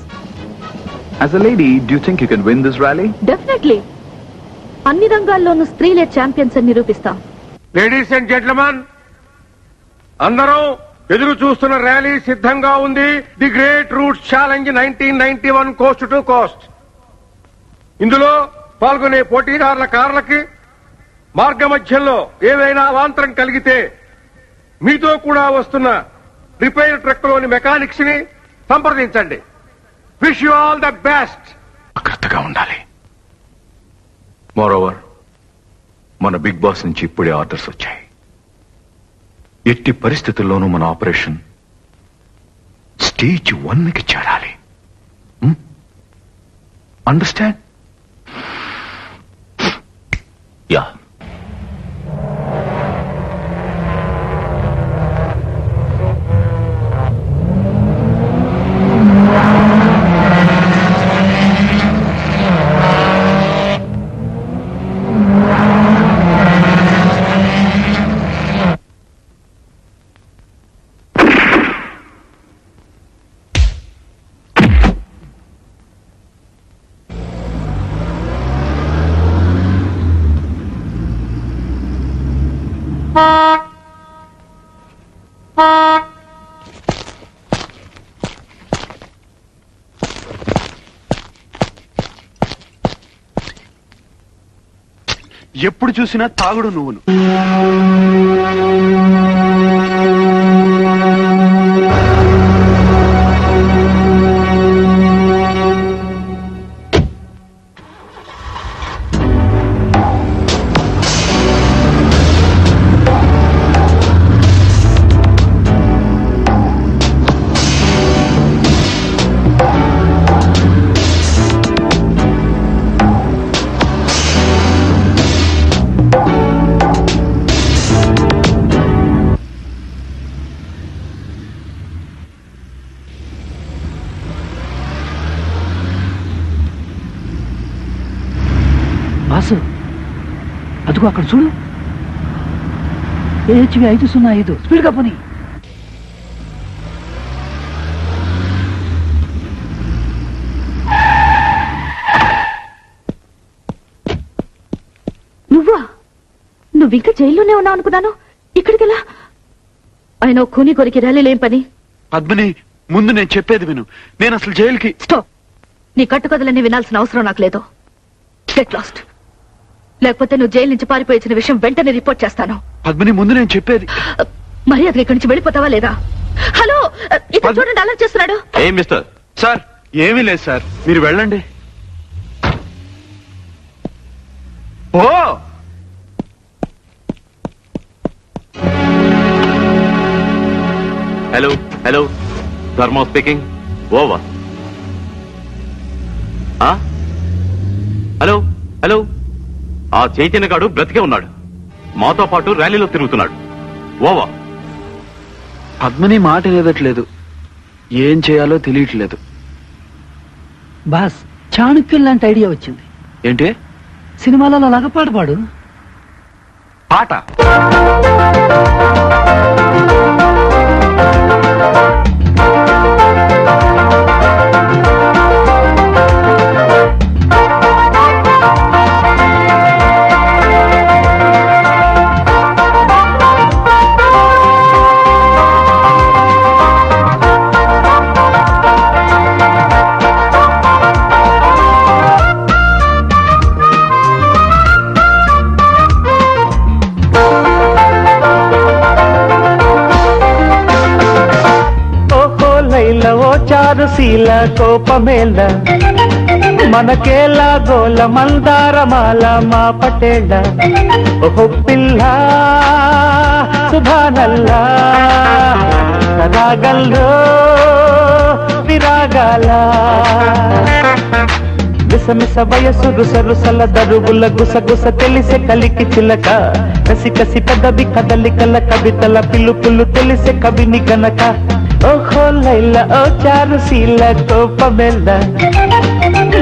As a lady, do you think you can win this rally? Definitely. అన్ని రంగాల్లోనూ స్త్రీలే ఛాంపియన్స్ అని నిరూపిస్తాం. లేడీస్ అండ్ జెంట్లమెన్, అందరూ ఎదురు చూస్తున్న ర్యాలీ సిద్ధంగా ఉంది. The great route challenge 1991 coast to coast. ఇందులో పాల్గొనే పోటీదారుల కార్లకి మార్గ మధ్యంలో ఏదైనా అవాంతరం కలిగితే మీతో కూడా వస్తున్న రిపేర్ ట్రక్ లోని మెకానిక్స్ ని సంప్రదించండి. Wish you all the best. జాగ్రత్తగా ఉండాలి. మోరోవర్, మన బిగ్ బాస్ నుంచి ఇప్పుడే ఆర్డర్స్ వచ్చాయి. ఎట్టి పరిస్థితుల్లోనూ మన ఆపరేషన్ స్టేజ్ 1కి చేరాలి. అండర్స్టాండ్? యా. ఎప్పుడు చూసినా తాగుడు నువ్వును. బాసు అదిగో అక్కడ చూడు. AHV 505 స్పీడ్గా పోనీ. నువ్వా? నువ్వింకా జైల్లోనే ఉన్నావు అనుకున్నాను. ఇక్కడికెలా? ఆయన కూని కొరికి ర్యాలీలేం పని? పద్మిని, ముందు నేను చెప్పేది విను. నేను అసలు జైలుకి... స్టాప్. నీ కట్టుకథలన్నీ వినాల్సిన అవసరం నాకు లేదు. Get lost. లేకపోతే నువ్వు జైలు నుంచి పారిపోయించిన విషయం వెంటనే రిపోర్ట్ చేస్తాను. పద్మిని, ముందు నేను చెప్పేది. మర్యాదగా ఇక్కడి నుంచి వెళ్ళిపోతావా లేదా? హలో, ఇక్కడ చూడండి, అలా చేస్తున్నాడు. ఏం మిస్టర్? సార్, ఏమీ లేదు సార్, మీరు వెళ్ళండి. ఓ హలో హలో, ధర్మ స్పీకింగ్. ఓవర్. హలో హలో, ఆ చైతన్య గాడు బ్రతికే ఉన్నాడు. మాతో పాటు ర్యాలీలో తిరుగుతున్నాడు. ఓవర్. పద్మిని మాట లేదట్లేదు. ఏం చేయాలో తెలియట్లేదు. బాస్, చాణక్యం లాంటి ఐడియా వచ్చింది. ఏంటి? సినిమాలలో లాగా పాట పాడు. పాట? చారుశీల కోపమేళ మనకేలా గోల మందారమాల మా పటేళ. ఓహో పిల్ల సుభానల్లా రాగల్లో విరాగాల. మిసమిస వయసు రుసరుసల దరువుల గుసగుస తెలిసే కలికి చిలక. కసి కసి పెదవి కదలికల కవితల పిలుపులు తెలిసే కవిని గనక. ఓహో లైల ఓ చారుశీల కోపమెల్ల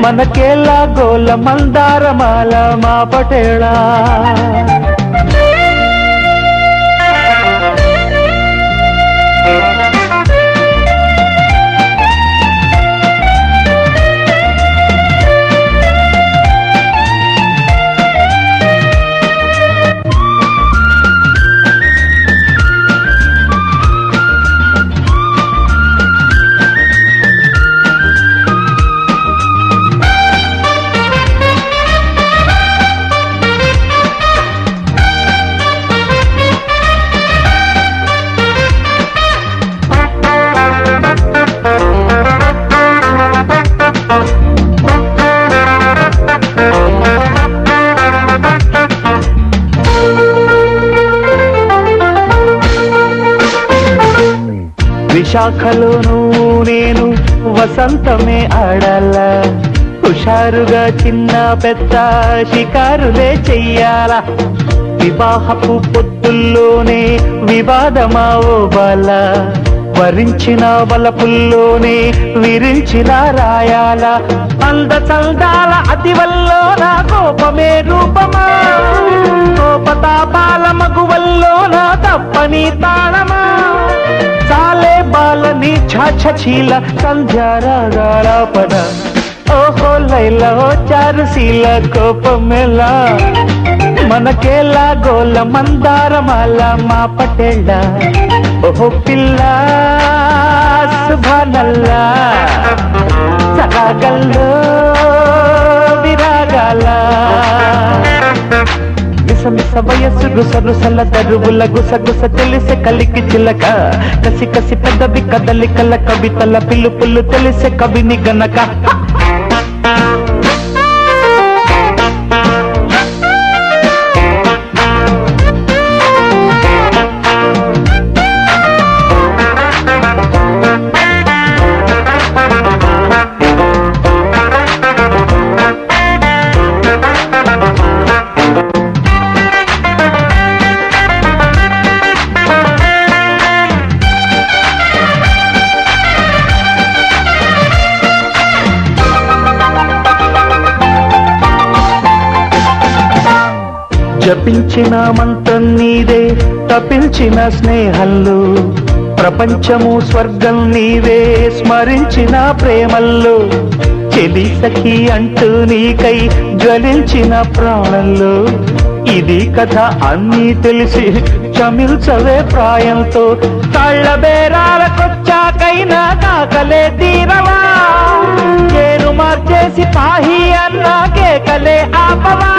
మనకేలా గోల మందారమాల మా పటేళ. విశాఖలోను నేను వసంతమే ఆడాల. హుషారుగా చిన్న పెద్ద షికారులే చెయ్యాలా. వివాహపు పొత్తుల్లోనే వివాదమా ఓ బాల. వరించిన వలపుల్లోనే విరించిన రాయాల. అంద చల్దాల అతివల్లో నా కోపమే రూపమా. కోపతాపాల మగువల్లో నా తప్పని తాళమా. చాలే బాలని ఛాఛీల సంధ్యారాగాలాపన. ఓహో లైల ఓ చారుశీల కోపమెలా మనకేలా గోల మందారమాల మా పటేళ. ఓహో పిల్ల సుభానల్లా సరాగల్లో విరాగాల. మిస వయస్సు రుసరుసల దరువుల గుసగుస తెలిసే కలికి చిలక కసి కసి పెద్దవి కదలికల కవితల పిలుపులు తెలిసే కవిని గనక జపించిన మంత్రం నీదే తపించిన స్నేహంలో ప్రపంచము స్వర్గం నీవే స్మరించిన ప్రేమల్లో చెలి సఖి అంటూ నీకై జ్వలించిన ప్రాణంలో ఇది కథ అన్నీ తెలిసి చమిల్చవే ప్రాయంతో కళ్ళ బేరాలకొచ్చాకైనా కాకలే తీరవా చేరు మార్చేసి పాహి అన్నా కేకలే ఆపవా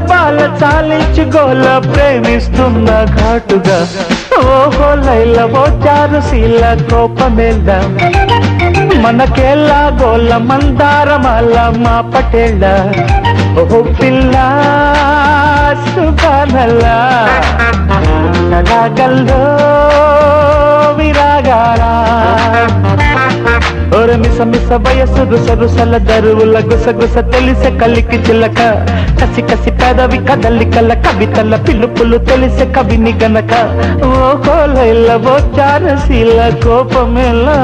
బాల చాలించి గోల ప్రేమిస్తున్న ఘాటుగా ఓహో లైల ఓ చారు శీల కోపమేళ్ళ మనకేళ్ళ గోల మందారమాల మా పటేళ్ళ ఓహో పిల్ల సుబానల్లా కళాగల్లో విరాగారా ఓర మిస మిస వయసు రుసరుసల దరువుల గుసగుస తెలిసే కలికి చిలక కసి కసి పెదవి కదలికల కవితల పిలుపులు తెలిసే కవిని గనక ఓహో లైల ఓ చారశీల కోపమేలా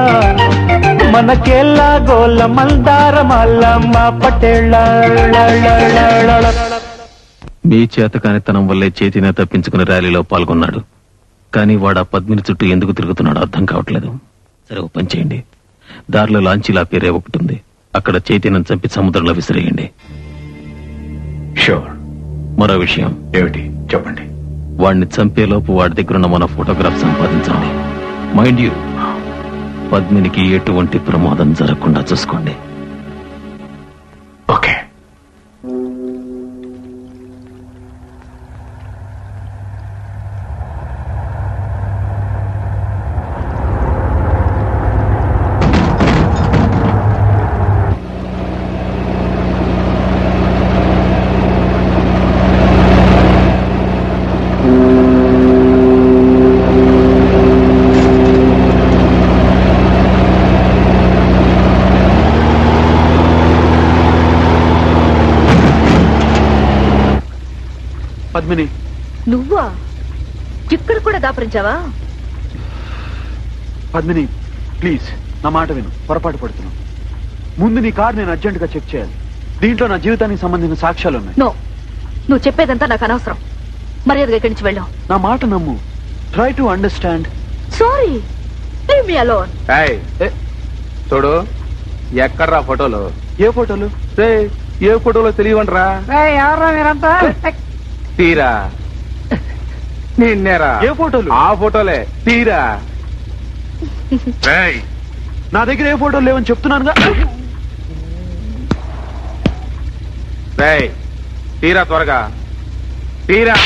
మనకేళ్ళ గోల మందారమాల మా పటేళ్ళ. మీ చేతకానితనం వల్లే చైతన్య తప్పించుకుని ర్యాలీలో పాల్గొన్నాడు. కానీ వాడు ఆ పద్మిని చుట్టూ ఎందుకు తిరుగుతున్నాడో అర్థం కావట్లేదు. సరే ఓ పని చేయండి, దారిలో లాంచీలా పేరే ఒకటి ఉంది, అక్కడ చైతన్యం చంపి సముద్రంలో విసిరేయండి. షూర్. మరో విషయం ఏమిటి చెప్పండి. వాడిని చంపేలోపు వాడి దగ్గరున్న మన ఫోటోగ్రాఫ్ సంపాదించండి. మైండ్ యూ, పద్మినికి ఎటువంటి ప్రమాదం జరగకుండా చూసుకోండి. ఓకే. పద్మిని, నువ్వా ఇక్కడ కూడా దాపరించావా? పద్మిని ప్లీజ్ నా మాట విను, పొరపాటు పడుతున్నావు. ముందు నీ కార్ నేను అర్జెంటుగా చెక్ చేయాలి. దీంట్లో నా జీవితానికి సంబంధించిన సాక్ష్యాలు ఉన్నాయి. నో, నువ్వు చెప్పేదంతా నాకు అనవసరం. మర్యాదగా ఇక్కడి నుంచి వెళ్ళావు. నా మాట నమ్ము. Try to understand. Sorry, leave me alone. చూడు, ఎక్కడ్రా ఫోటోలు? ఏ ఫోటోలు? ఏ ఫోటోలో తెలియవంటరా? ఎవరా మీరంతా? తీరా నిన్నేరా? ఏ ఫోటోలు? ఆ ఫోటోలే. తీరా. నా దగ్గర ఏ ఫోటోలు లేవని చెప్తున్నానుగా. తీరా త్వరగా తీరా.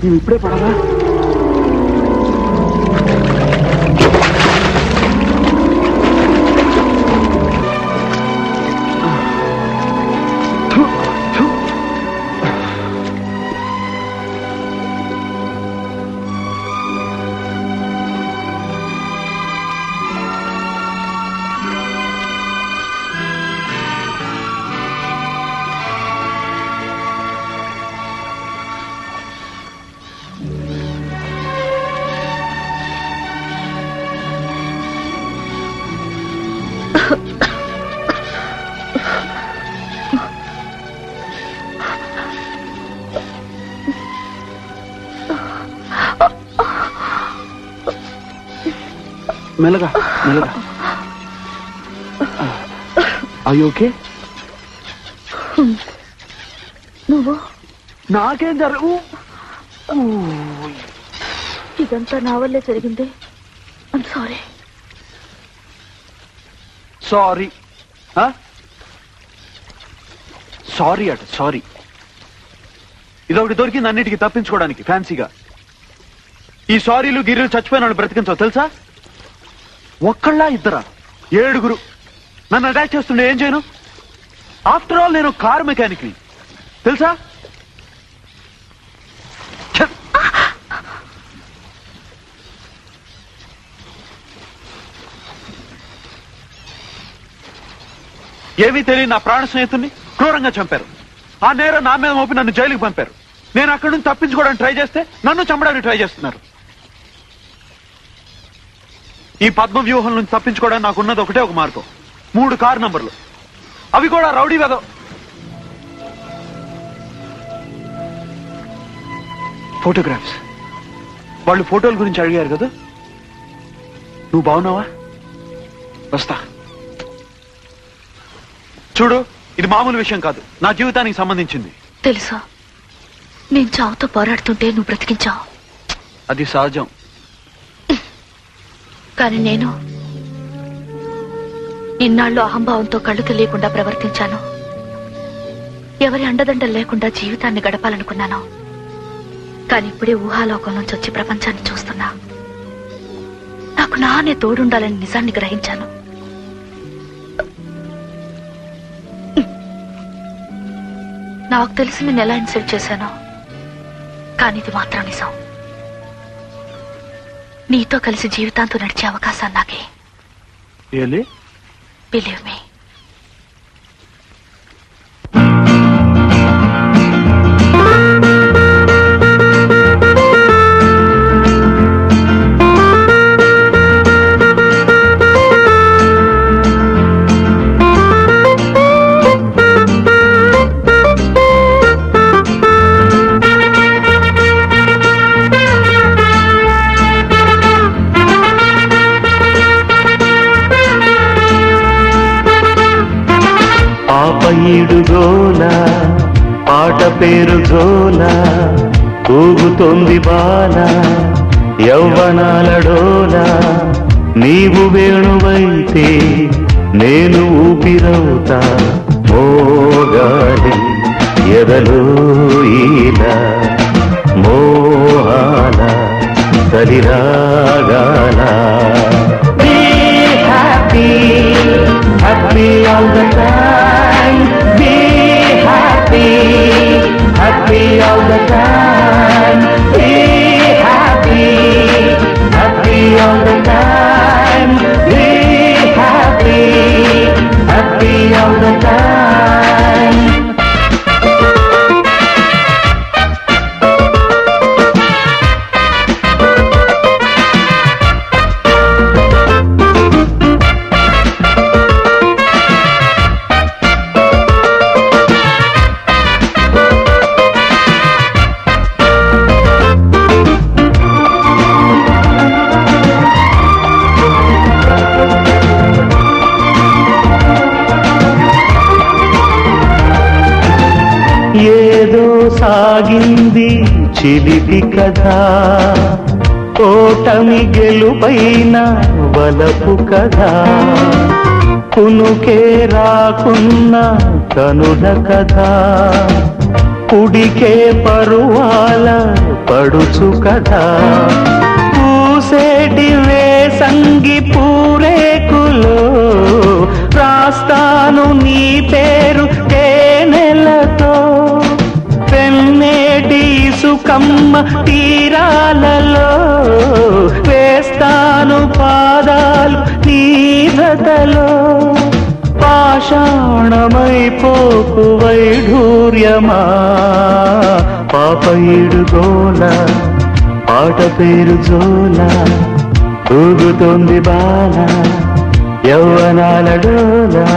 మేము ఇప్పుడే పడాలా? మెల్లగా మెల్లగా. అయ్యో ఓకే. నువ్వు నాకేం జరగవు. ఇదంతా నా వల్లే జరిగింది. I'm sorry. సారీ సారీ అట సారీ. ఇదొకటి దొరికింది అన్నిటికీ తప్పించుకోవడానికి ఫ్యాన్సీగా. ఈ సారీలు గిర్రీలు చచ్చిపోయిన వాళ్ళు బ్రతికించవు తెలుసా? ఒక్కళ్ళ ఇద్దరా? 7 నన్ను అటాక్ చేస్తుండే ఏం చేయను? ఆఫ్టర్ ఆల్ నేను కారు మెకానిక్ ని తెలుసా? ఏమీ తెలియని నా ప్రాణ స్నేహితుడిని క్రూరంగా చంపారు. ఆ నేరం నా మీద మోపి నన్ను జైలుకి పంపారు. నేను అక్కడి నుంచి తప్పించుకోవడానికి ట్రై చేస్తే నన్ను చంపడానికి ట్రై చేస్తున్నారు. ఈ పద్మ వ్యూహం నుంచి తప్పించుకోవడానికి నాకున్నది ఒకటే ఒక మార్గం. 3 కారు నంబర్లు, అవి కూడా రౌడీ వెద. ఫోటోగ్రాఫ్స్. వాళ్ళు ఫోటోల గురించి అడిగారు కదా. నువ్వు బాగున్నావా? వస్తా. చూడు, ఇది మామూలు విషయం కాదు, నా జీవితానికి సంబంధించింది. తెలుసా, నేను చావుతో పోరాడుతుంటే నువ్వు బ్రతికించావు. అది సహజం. కానీ నేను ఇన్నాళ్ళు అహంభావంతో కళ్ళు తెలియకుండా ప్రవర్తించాను. ఎవరి అండదండలు లేకుండా జీవితాన్ని గడపాలనుకున్నాను. కానీ ఇప్పుడే ఊహాలోకం నుంచి వచ్చి ప్రపంచాన్ని చూస్తున్నా. నాకు నానే తోడుండాలని నిజాన్ని గ్రహించాను. నాకు తెలిసి నేను ఎలా ఇన్సల్ట్ చేశానో, కానీ ఇది మాత్రం నిజం. నీతో కలిసి జీవితాంతో నడిచే అవకాశాన్ని నాకే. Believe me. ఈడుగోల పాట పేరు జోల ఊగుతోంది బాల యౌవనాల డోల. నీవు వేణువైతే నేను ఊపిరవుతా. మోగాలి ఎదలో ఈల మోహాల సరిరాగాల. Be happy, happy all the time. Be happy, happy all the time. Be happy, happy all the time. Be happy, happy all the time. ఏదో సాగింది చిలిపి కథ, ఓటమి గెలుపైన వలపు కథ. కునుకే రాకున్న కనుల కథ, కుడికే పరువాల పడుచు కదా పూసేటి వేసంగి పూరేకులో రాస్తాను నీ పేరు తేనెలతో పెన్నేటి సుకమ్మ తీరాలలో వేస్తాను పాదాలు నీ జతలో పాషాణమైపోకు వైఢూర్యమా పాపయుడు గోల పాట పేరు జోల ఊగుతోంది బాల యవ్వనాల డోలా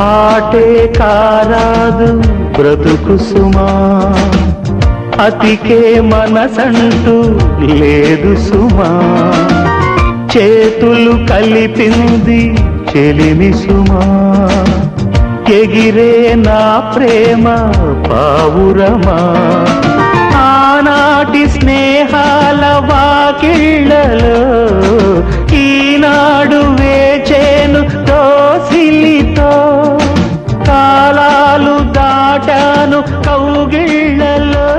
ఆటే కారాదు బ్రతుకు సుమా అతికే మనసంటూ లేదు సుమా చేతులు కలిపింది చెలిమి సుమా ఎగిరే నా ప్రేమ పావురమా ఆనాటి స్నేహాల వాకిళ్ళలో ఈనాడు వేచేను దోసిలితో కాలాలు దాటాను కౌగిళ్ళలో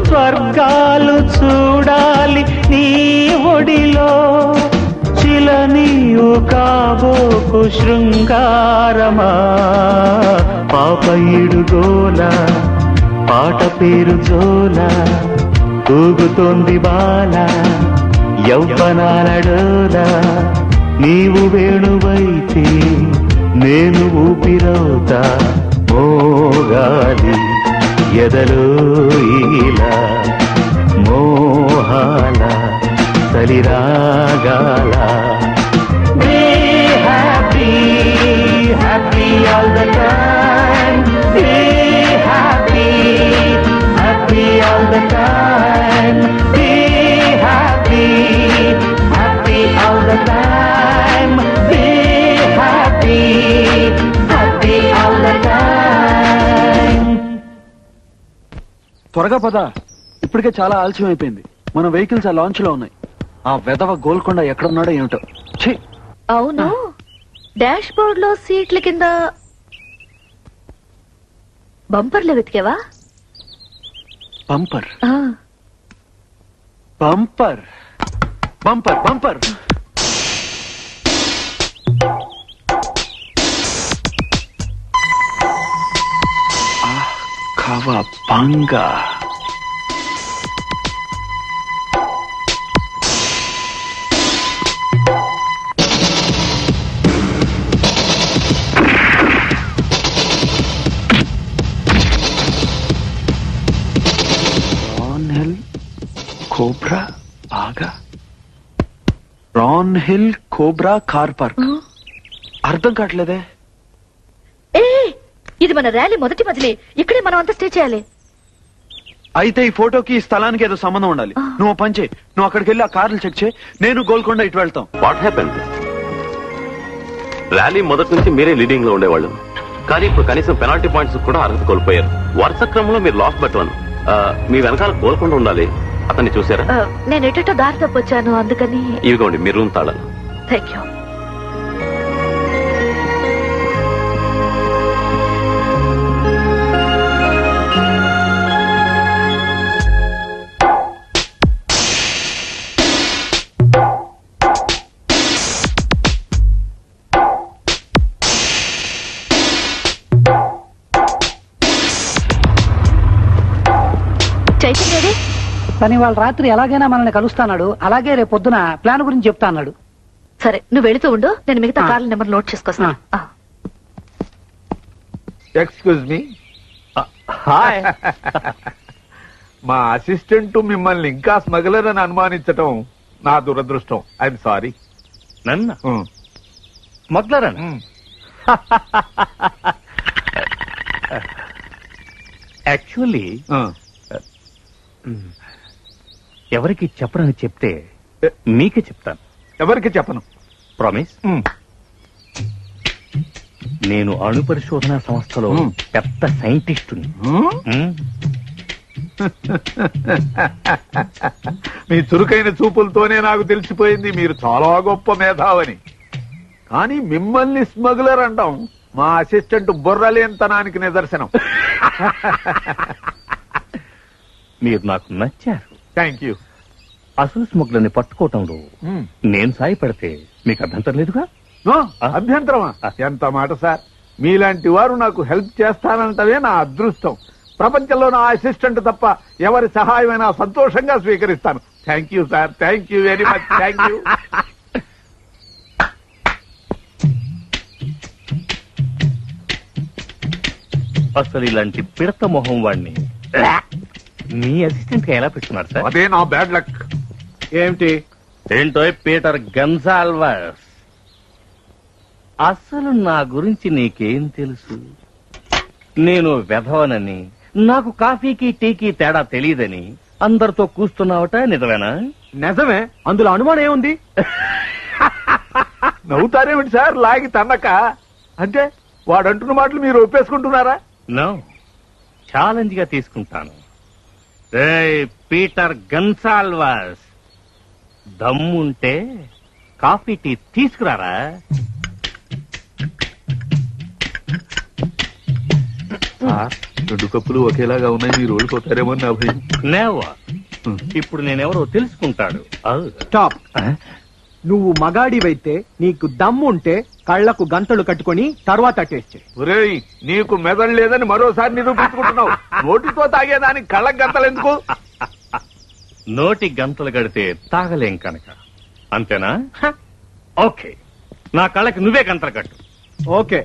స్వర్గాలు చూడాలి నీ ఒడిలో చిలనీయు కాబోకు శృంగారమా పాపయుడు గోల పాట పేరు జోల ఊగుతోంది బాల యవ్వనాల డోల నీవు వేణువైతే నేను ఊపిరవుతా మోగాలి ఎదలో ఇలా మోహాల సలిరాగాల Be happy, happy all the time. Be happy, happy all the time. Be happy, happy all the time. Be happy, happy all the time. త్వరగా పద, ఇప్పటికే చాలా ఆలస్యం అయిపోయింది. మన వెహికల్స్ ఆ లాంచ్ లో ఉన్నాయి. ఆ వెధవ గోల్కొండ ఎక్కడున్నాడో ఏమిటో. ఛీ! అవును, డాష్ బోర్డ్ లో సీట్ల కింద బంపర్లు వెతికేవా? బంపర్ బంపర్ బంపర్ బంపర్ కవా బంగా కోబ్రా బాగా రాన్ హిల్ కోబ్రా కార్ పార్క్. అర్థం కావట్లేదే. ఏ ఇది మన ర్యాలీ మొదటి మజిలీ, ఇక్కడే మనం అంతా స్టే చేయాలి. అయితే ఈ ఫోటోకి ఈ స్థలానికి ఏదో సంబంధం ఉండాలి. నువ్వు పని చేయి, నువ్వు అక్కడికి వెళ్ళి ఆ కార్లు చెక్ చేయి, నేను గోల్కొండ ఇటు వెళ్తాం. What happened? ర్యాలీ మొదటి నుంచి మీరే లీడింగ్ లో ఉండేవాళ్ళు, కానీ ఇప్పుడు కనీసం పెనాల్టీ పాయింట్స్ కూడా అర్హత కోల్పోయారు. వరుస క్రమంలో మీరు లాస్ట్ బట్ వన్. మీ వెనకాల గోల్కొండ ఉండాలి. అతన్ని చూసారా? నేను ఎటో దారి తప్పొచ్చాను, అందుకని. ఇవిగోండి మీ రూమ్ తాళాలు. Thank you. చైతన్యదే కానీ వాళ్ళ రాత్రి ఎలాగైనా మనల్ని కలుస్తాడు. అలాగే రేపు పొద్దున ప్లాన్ గురించి చెప్తా అన్నాడు. సరే, నువ్వు వెళుతూ ఉండు, నేను మిగతా కార్ల నెంబర్ నోట్ చేసుకొస్తా. Excuse me. హాయ్. మా అసిస్టెంట్ మిమ్మల్ని ఇంకా స్మగ్లర్ అని అనుమానించటం నా దురదృష్టం. I'm sorry. నన్ను స్మగ్లర్ అని? యాక్చువల్లీ ఎవరికి చెప్పరని చెప్తే మీకే చెప్తాను. ఎవరికి చెప్పను. ప్రామిస్. నేను అణు పరిశోధన సంస్థలో పెద్ద సైంటిస్టుని. మీ చురుకైన చూపులతోనే నాకు తెలిసిపోయింది మీరు చాలా గొప్ప మేధావని. కానీ మిమ్మల్ని స్మగ్లర్ అంటాం మా అసిస్టెంట్ బుర్రలేనితనానికి నిదర్శనం. మీరు నాకు నచ్చారు. Thank you. అసలు స్మగ్లర్ని పట్టుకోవటంలో నేను సాయపడితే మీకు అభ్యంతరం లేదుగా? అభ్యంతరమా? ఎంత మాట సార్. మీలాంటి వారు నాకు హెల్ప్ చేస్తానంటవే నా అదృష్టం. ప్రపంచంలో నా అసిస్టెంట్ తప్ప ఎవరి సహాయమైనా సంతోషంగా స్వీకరిస్తాను. Thank you sir. Thank you very much. Thank you. అసలు ఇలాంటి పిడత మొహం వాడిని మీ అసిస్టెంట్ గా ఎలా పెట్టుకున్నారు సార్? అదే నా బ్యాడ్ లక్. ఏమిటి? ఏంటో పీటర్ గన్సాల్వర్స్, అసలు నా గురించి నీకేం తెలుసు? నేను వెధవనని, నాకు కాఫీకి టీకి తేడా తెలియదని అందరితో కూస్తున్నావట, నిజమేనా? నిజమే. అందులో అనుమానం ఏముంది? నవ్వుతారేమిటి సార్ లాగి తన్నక? అంటే వాడంటున్న మాటలు మీరు ఒప్పేసుకుంటున్నారా? నో, ఛాలెంజ్ గా తీసుకుంటాను. పీటర్ గన్సాల్వర్స్, దమ్ముంటే కాఫీ టీ తీసుకురారా. రెండు కప్పులు ఒకేలాగా ఉన్నాయి, మీరు ఓడిపోతారేమో నా భయం. నేవా, ఇప్పుడు నేనెవరో తెలుసుకుంటాడు. స్టాప్. నువ్వు మగాడివైతే నీకు దమ్ము ఉంటే కళ్లకు గంతలు కట్టుకొని తర్వాత టేస్ట్ చేయి. ఒరేయ్, నీకు మెదడు లేదని మరోసారి నిరూపించుకుంటున్నావు. నోటితో తాగేదానికి కళ్ళకు గంతలు ఎందుకు? నోటి గంతలు గడితే తాగలేం కనుక, అంతేనా? ఓకే, నా కళ్ళకి నువ్వే గంతలు కట్టు. ఓకే.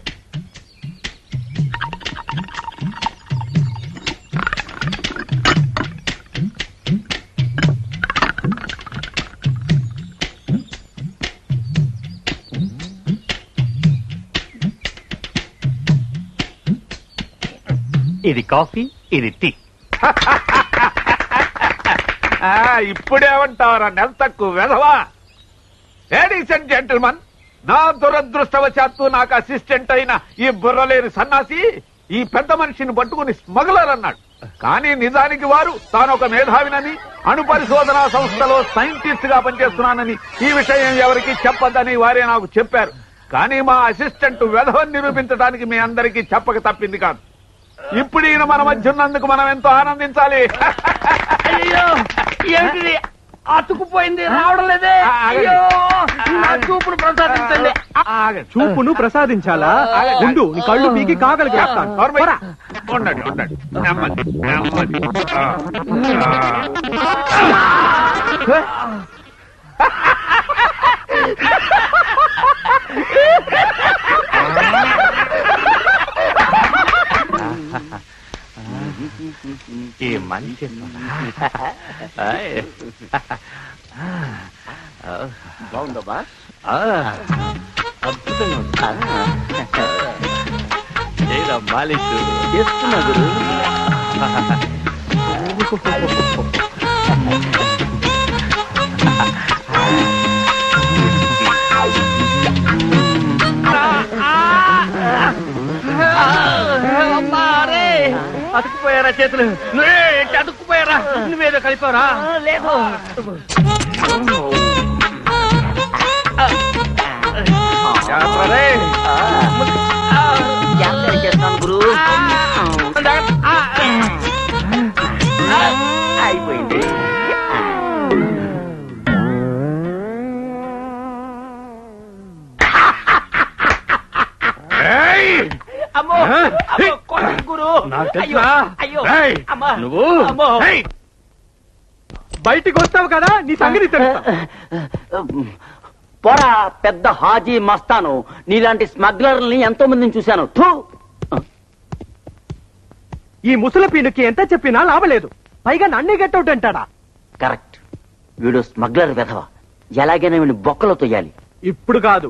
ఇది కాఫీ, ఇది టీ. ఇప్పుడేమంటావరా నెల తక్కువ వెధవా? లేడీస్ అండ్ జెంటిల్మన్, నా దురదృష్టవశాత్తు నాకు అసిస్టెంట్ అయిన ఈ బుర్రలేని సన్నాసి ఈ పెద్ద మనిషిని పట్టుకుని స్మగ్లర్ అన్నాడు. కానీ నిజానికి వారు తానొక మేధావినని, అణు పరిశోధనా సంస్థలో సైంటిస్ట్ గా పనిచేస్తున్నానని, ఈ విషయం ఎవరికి చెప్పొద్దని వారే నాకు చెప్పారు. కానీ మా అసిస్టెంట్ వెధవని నిరూపించడానికి మీ అందరికీ చెప్పక తప్పింది కాదు. ఇప్పుడు ఈయన మన మధ్య ఉన్నందుకు మనం ఎంతో ఆనందించాలి. అతుకుపోయింది, రావడం లేదే. చూపును ప్రసాదించండి. చూపును ప్రసాదించాలా? ఉండు, నీ కళ్ళు మీకు కాగలిగి ఉండండి ఉండండి, నెమ్మది నెమ్మది. ఈ మంచి బాగుందబ్బా, అద్భుతంగా మాలిష్ చేస్తున్నా గురు. అతుక్కుపోయారా చేతులు? అతుక్కుపోయారా? నువ్వేదో కలిపారా? లేదు. చేస్తాను గురు. అయిపోయింది. అమ్మో, గురు. నువ్వు బయటికి వస్తావు కదా, నీ సంగతి తెలుసా? పోరా పెద్ద హాజీ మస్తాను. నీలాంటి స్మగ్లర్ని ఎంతో మందిని చూశాను. ఈ ముసలి పీనుకి ఎంత చెప్పినా లాభలేదు. పైగా నన్నే గెట్టవుట్ అంటాడా? కరెక్ట్. వీడు స్మగ్లర్ వెధవ. ఎలాగైనా వీడిని బొక్కలో తొయ్యాలి. ఇప్పుడు కాదు,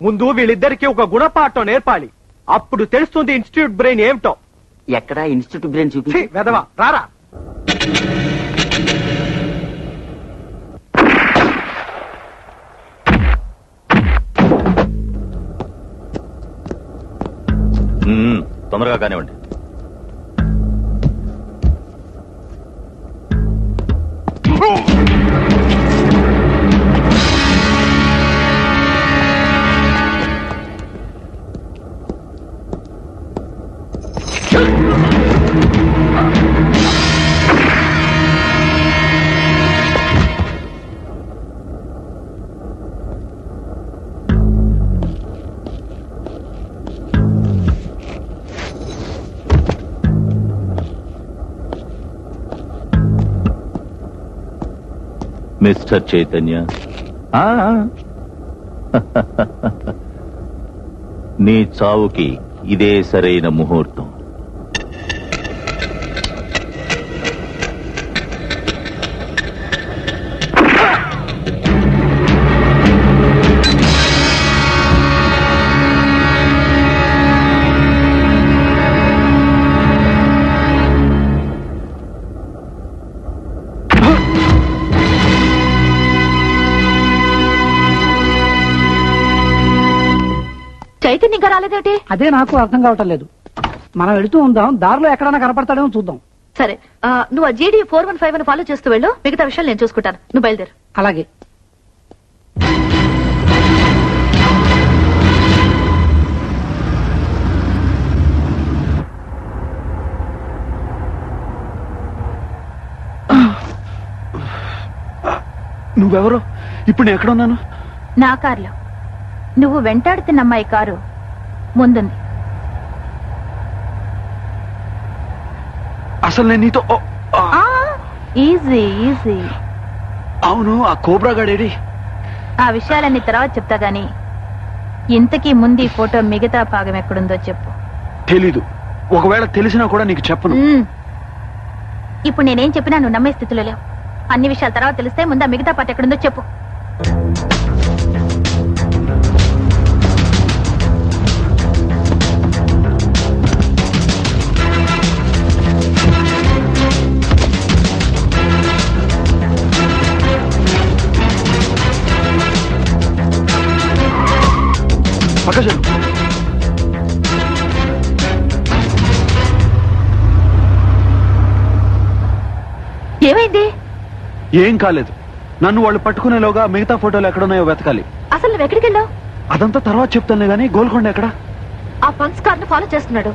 ముందు వీళ్ళిద్దరికి ఒక గుణపాఠం నేర్పాలి. అప్పుడు తెలుస్తుంది ఇన్స్టిట్యూట్ బ్రెయిన్ ఏమిటో. ఎక్కడ ఇన్స్టిట్యూట్ బ్రెయిన్ చూపి వెదవా రారా. తొందరగా కానివ్వండి. మిస్టర్ చైతన్య, నీ చావుకి ఇదే సరైన ముహూర్తం. చైతన్య ఇంకా రాలేదేటి? అదే నాకు అర్థం కావటం లేదు. మనం వెళుతూ ఉందాం, దారిలో ఎక్కడైనా కనపడతాడేమో చూద్దాం. సరే, నువ్వు ఆ జీడీ 415 ఫాలో చేస్తూ వెళ్ళు, మిగతా విషయాలు నేను చూసుకుంటాను. నువ్వు బయలుదేరు. అలాగే. నువ్వెవరో? ఇప్పుడు నేను ఎక్కడ ఉన్నాను? నా కారులో. నువ్వు వెంటాడుతున్న అమ్మాయి కారు ముందుంది. అసలు నేను నీతో ఈజీ ఈజీ. అవును, ఆ కోబ్రా గాడేడి? ఆ విషయాలన్నీ తర్వాత చెప్తా గాని ఇంతకీ ముందు ఈ ఫోటో మిగతా భాగం ఎక్కడుందో చెప్పు. తెలీదు. ఒకవేళ తెలిసినా కూడా నీకు చెప్పను. ఇప్పుడు నేనేం చెప్పినా నువ్వు నమ్మే స్థితిలో లేవు. అన్ని విషయాలు తర్వాత తెలిస్తే ముందు ఆ మిగతా పాట ఎక్కడుందో చెప్పు. ఏమైంది? ఏం కాలేదు. నన్ను వాళ్ళు పట్టుకునేలోగా మిగతా ఫోటోలు ఎక్కడున్నాయో వెతకాలి. అసలు నువ్వు ఎక్కడికి వెళ్ళావు? అదంతా తర్వాత చెప్తానులే గానీ గోల్కొండ ఎక్కడ? ఆ ఫంక్స్ కార్ ను ఫాలో చేస్తున్నాడు.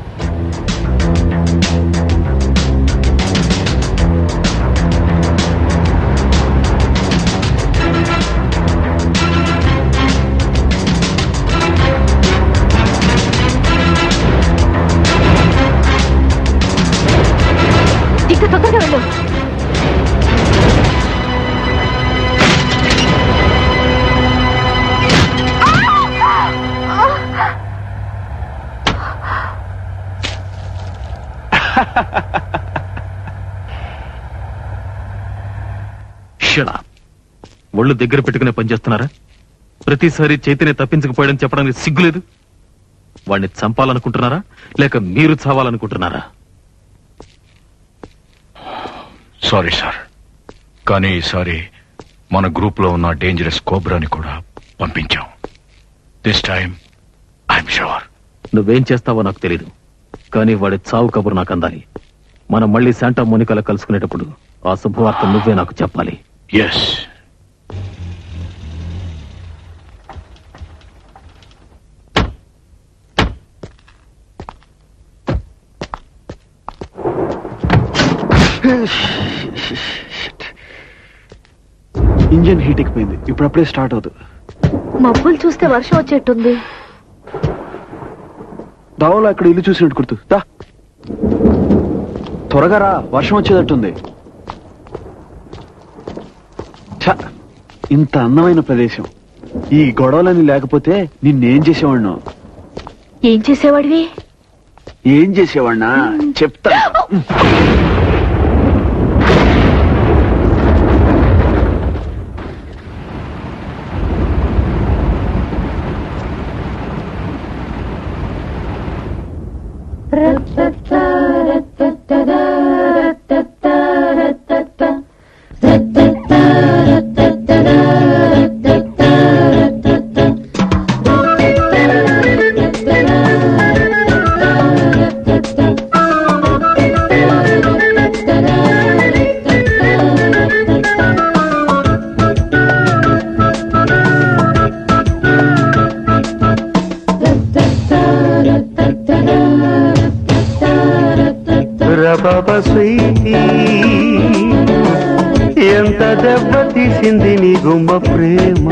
ఇంకా తొందరగా వెళ్ళు. ఒళ్ళు దగ్గర పెట్టుకునే పనిచేస్తున్నారా? ప్రతిసారి చైతన్య తప్పించకపోయాడని చెప్పడానికి సిగ్గులేదు? వాడిని చంపాలనుకుంటున్నారా లేక మీరు చావాలనుకుంటున్నారా? సారీ సార్, కానీ ఈసారి మన గ్రూప్ లో ఉన్న డేంజరస్ కోబ్రాని కూడా పంపించాం. This time I'm sure. నువ్వేం చేస్తావో నాకు తెలీదు, కానీ వాడి చావు కబురు నాకు అందాలి. మనం మళ్ళీ శాంటా మోనికాలో కలుసుకునేటప్పుడు ఆ శుభవార్త నువ్వే నాకు చెప్పాలి. ఎస్. ఇంజన్ హీట్ ఎక్కిపోయింది. ఇప్పుడప్పుడే స్టార్ట్ అవుతుంది. మబ్బులు చూస్తే వర్షం వచ్చేట్టుంది. దావలో అక్కడ ఇల్లు చూసినట్టు గుర్తు. త్వరగా రా, వర్షం వచ్చేటట్టుంది. ఇంత అందమైన ప్రదేశం. ఈ గొడవలని లేకపోతే నిన్నేం చేసేవాడినో. ఏం చేసేవాడివి? ఏం చేసేవాడినా చెప్తా. ఎంత దెబ్బ తీసింది నీ గుమ్మ ప్రేమ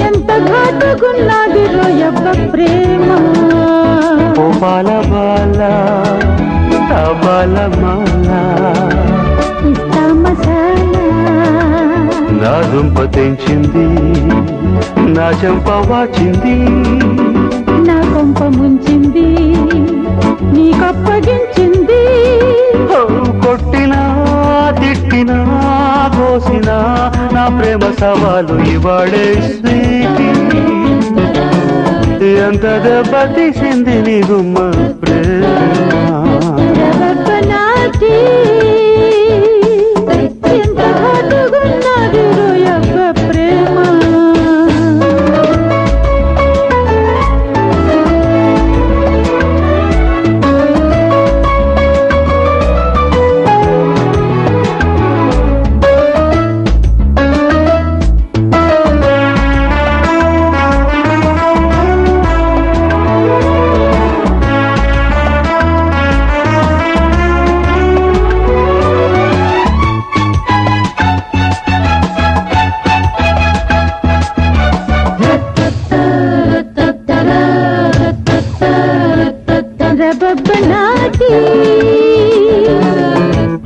ఎంత ఘాటుకున్నది రోయబ్బ ప్రేమ ఓ బాల బాల బాల మాల ఇస్తా మసాలా నా దుంప తెంచింది నా చెంప వాచింది నా కొంప ముంచింది నీకప్పగించింది కొట్టినా తిట్టినా కోసినా నా ప్రేమ సవాలు ఇవాడే స్వీటీ ఎంత దెబ్బ తీసింది నీ గుమ్మ ప్రేమ ఎంత ఘాటుగున్నది రోయబ్బ ప్రేమ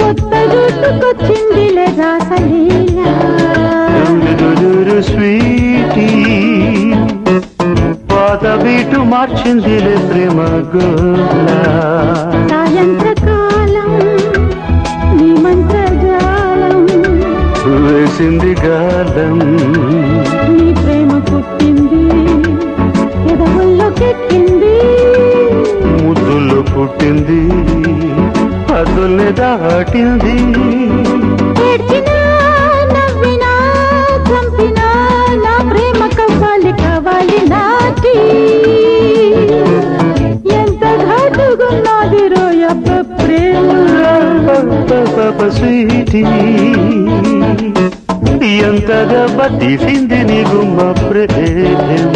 కొత్త జుట్టుకొచ్చిందిలే రాసలీలా స్వీటీ పాత బీటు మార్చిందిలే ప్రేమ గోలా సాయంత్రకాలం నీ మంత్రజాలం వేసింది గాలం నీ ప్రేమ పుట్టింది ఎదవుల్లోకెక్కింది ముద్దుల్లో పుట్టింది పదుల్ని దాటింది నవ్వినా చంపినా నా ప్రేమ కవ్వాలి కావాలి నాటి ఎంత ఘాటుగున్నది రోయబ్బ ప్రేమ స్వీటీ ఎంత దెబ్బ తీసింది నీ గుమ్మ ప్రేమ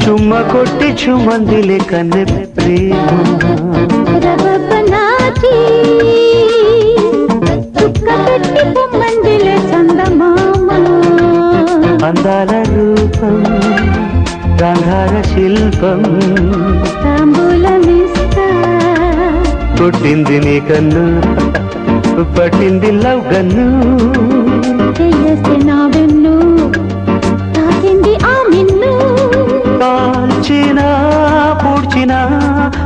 చుమ్మ కొట్టి చుమందిలే కన్నె ప్రేమ పొమ్మందిలే చందమామ అందాల రూపం గాంధార శిల్పం తాంబూలమిస్తా కొట్టింది నీ కన్ను పట్టింది లవ్ గన్ను చేస్తే నా వెన్ను తాకింది ఆ మిన్ను కాల్చినా పూడ్చినా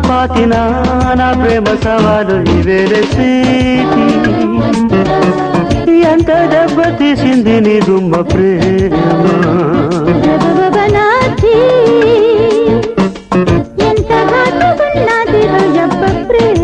పాతినా నా ప్రేమ సవాలు ఇవేరే స్వీటీ ఎంత దెబ్బ తీసింది నీ గుమ్మ ప్రేమ ఎంత ఘాటుకున్నది రోయబ్బ ప్రేమ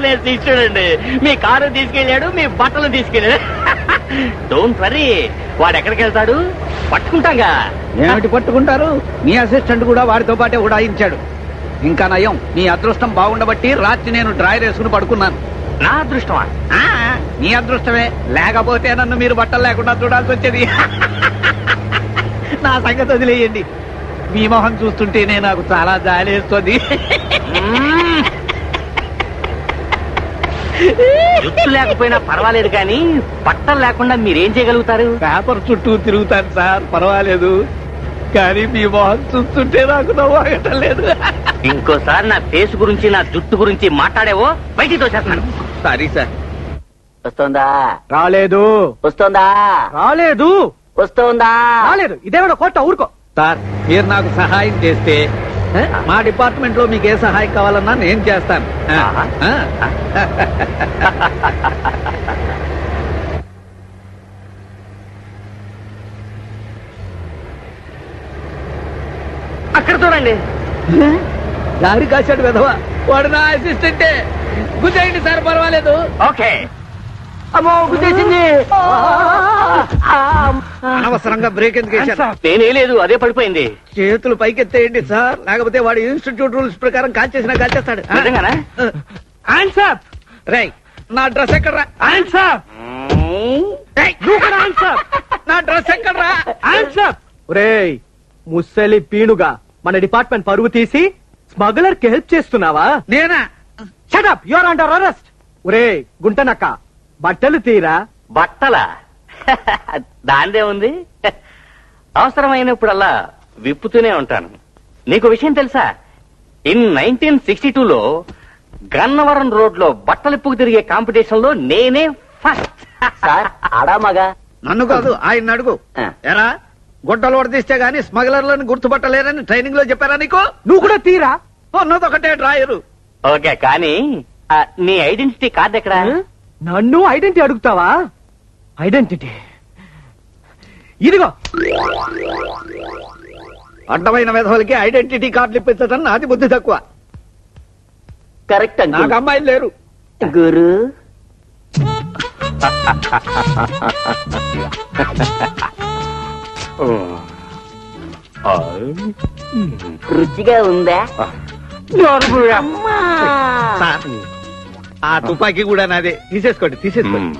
నేను శిష్యుడండి. మీ కారు తీసుకెళ్ళాడు, మీ బట్టలు తీసుకెళ్ళాడు. డోంట్ వరీ, వాడు ఎక్కడికి వెళ్తాడు పట్టుకుంటాగా. ఏమిటి పట్టుకుంటారు? నీ అసిస్టెంట్ కూడా వాడితో పాటే ఉడాయించాడు. ఇంకా నయం, నీ అదృష్టం బాగుండబట్టి రాత్రి నేను డ్రాయర్ వేసుకుని పడుకున్నాను. నా అదృష్టమా? నీ అదృష్టమే, లేకపోతే నన్ను మీరు బట్టలు లేకుండా చూడాల్సి వచ్చేది. నా సంగతి వదిలేయండి. మీ మొహం చూస్తుంటేనే నాకు చాలా జాలేస్తుంది. జుట్టు లేకపోయినా పర్వాలేదు, కానీ బట్టలు లేకుండా మీరేం చేయగలుగుతారు? పేపర్ చుట్టూ తిరుగుతాను సార్, పర్వాలేదు. కానీ మీ మొహం చూస్తుంటే నాకు నవ్వాగటం లేదు. ఇంకోసారి నా ఫేస్ గురించి, నా జుట్టు గురించి మాట్లాడేవో బయటికి తోచేస్తాను. Sorry sir. వస్తోందా? రాలేదు. వస్తోందా? రాలేదు. వస్తోందా? రాలేదు. ఇదేమన్నా కోట, ఊరుకో. సార్, మీరు నాకు సహాయం చేస్తే మా డిపార్ట్మెంట్ లో మీకు ఏ సహాయం కావాలన్నా నేను చేస్తాను. అక్కడ చూడండి. దారి కాశాడు విధవా, వాడు నా అసిస్టెంటే. గుద్దేయండి సార్, పర్వాలేదు. ఓకే. అమ్మో, గుద్దేసింది. అనవసరంగా బ్రేక్ ఎందుకు వేశారు? నేనే లేదు, అదే పడిపోయింది. చేతులు పైకెత్తేయండి సార్, లేకపోతే వాడు ఇన్స్టిట్యూట్ రూల్స్ ప్రకారం కాల్చేసినా కాల్చేస్తాడు. రై, నా డ్రెస్ ఎక్కడరా? నా డ్రెస్ ఎక్కడరా? ఒరేయ్ ముసలి పీనుగా, మన డిపార్ట్మెంట్ పరువు తీసి స్మగ్లర్ కి హెల్ప్ చేస్తున్నావా? నేనా? Shut up, your under arrest. ఒరేయ్ గుంటనక్క, బట్టలు తీరా. బట్టలా? దాందే ఉంది. అవసరమైనప్పుడల్లా విప్పుతూనే ఉంటాను. నీకు విషయం తెలుసా? ఇన్ 1962లో గన్నవరం రోడ్ లో బట్టలిప్పుకు తిరిగే కాంపిటీషన్ లో నేనే ఫస్ట్. ఆడామగా నన్ను కాదు, ఆయన అడుగు. ఎరా, గుడ్డలు వడదీస్తే గానీ స్మగ్లర్లను గుర్తుపట్టలేరని ట్రైనింగ్ లో చెప్పారా నీకు? నువ్వు కూడా తీరా. ఉన్నదొకటే డ్రాయరు. ఓకే, కానీ నీ ఐడెంటిటీ కార్డు ఎక్కడా? నన్ను ఐడెంటిటీ అడుగుతావా? ఐడెంటిటీ ఇదిగో. అడ్డమైన విధవులకి ఐడెంటిటీ కార్డులు ఇప్పించడం నాది బుద్ధి తక్కువ. కరెక్ట్. నాకు అమ్మాయిలు లేరు. గురు రుచిగా ఉందా? సార్, ఆ తుపాకీ కూడా నాదే. తీసేసుకోండి, తీసేసుకోండి.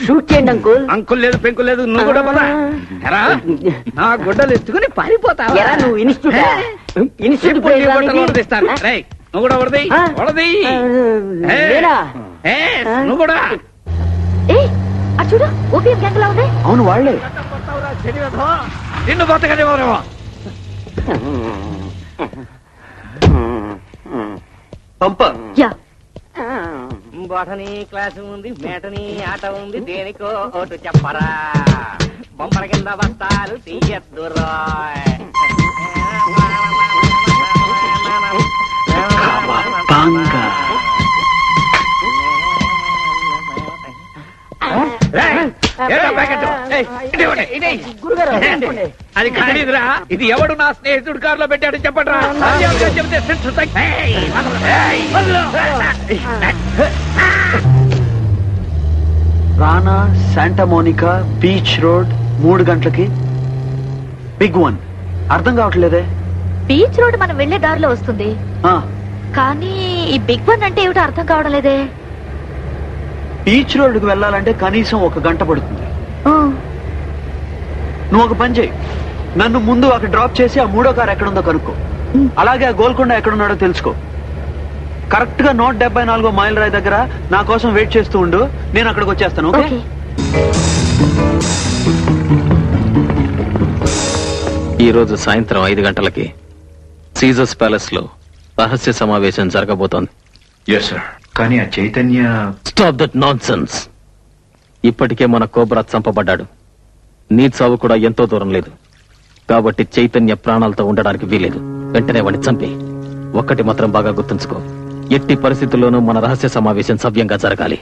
షూట్ చేయండి అంకుల్. అంకుల్ లేదు, పెంకుల్ లేదు, నువ్వు కూడా పద. ఎరా, నా గుడ్డలు ఎత్తుకుని పారిపోతావా? ఎరా, నువ్వు ఇన్స్టిట్యూట్ వదిలిస్తాను. రేయ్, నువ్వు కూడా వడది వడది. నువ్వు కూడా చూడు, ఓపీఎం గ్యాంగ్ లా ఉంది. అవును, వాళ్లే. నిన్ను బతకనివ్వరేమో. పంప. బొటనీ క్లాసు ఉంది, మేటనీ ఆట ఉంది, దేనికో ఓటు చెప్పరా. బొమ్మల కింద బస్తాలు తీయద్దురా. అది కానిదిరా, ఇది ఎవడు నా స్నేహితుడు కారులో పెట్టాడు చెప్పడరా. చెబితే రానా శాంటా మోనికా బీచ్ రోడ్ 3 గంటలకి. Big one. అర్థం కావట్లేదే. బీచ్ రోడ్ మనం వెళ్లే దారిలో వస్తుంది, కానీ ఈ బిగ్ వన్ అంటే ఏమిటో అర్థం కావడం లేదే. బీచ్ రోడ్డుకు వెళ్ళాలంటే కనీసం 1 గంట పడుతుంది. నువ్వు ఒక పని చేయి, నన్ను ముందు అక్కడ డ్రాప్ చేసి ఆ 3వ కారు ఎక్కడుందో కనుక్కో. అలాగే ఆ గోల్కొండ ఎక్కడున్నాడో తెలుసుకో. కరెక్ట్ గా 174వ మైల్ రాయి దగ్గర నా కోసం వెయిట్ చేస్తూ ఉండు, నేను అక్కడికి వచ్చేస్తాను. ఓకే? ఈ రోజు సాయంత్రం 5 గంటలకి సీజర్స్ ప్యాలెస్ లో రహస్య సమావేశం జరగబోతోంది. Yes sir. కానీ ఆ Chaitanya. Stop that nonsense. ఇప్పటికే మన కోబ్రా చంపబడ్డాడు. నీ చావు కూడా ఎంతో దూరం లేదు. కాబట్టి చైతన్య ప్రాణాలతో ఉండడానికి వీలేదు. వెంటనే వాడిని చంపి. ఒక్కటి మాత్రం బాగా గుర్తుంచుకో, ఎట్టి పరిస్థితుల్లోనూ మన రహస్య సమావేశం సవ్యంగా జరగాలి.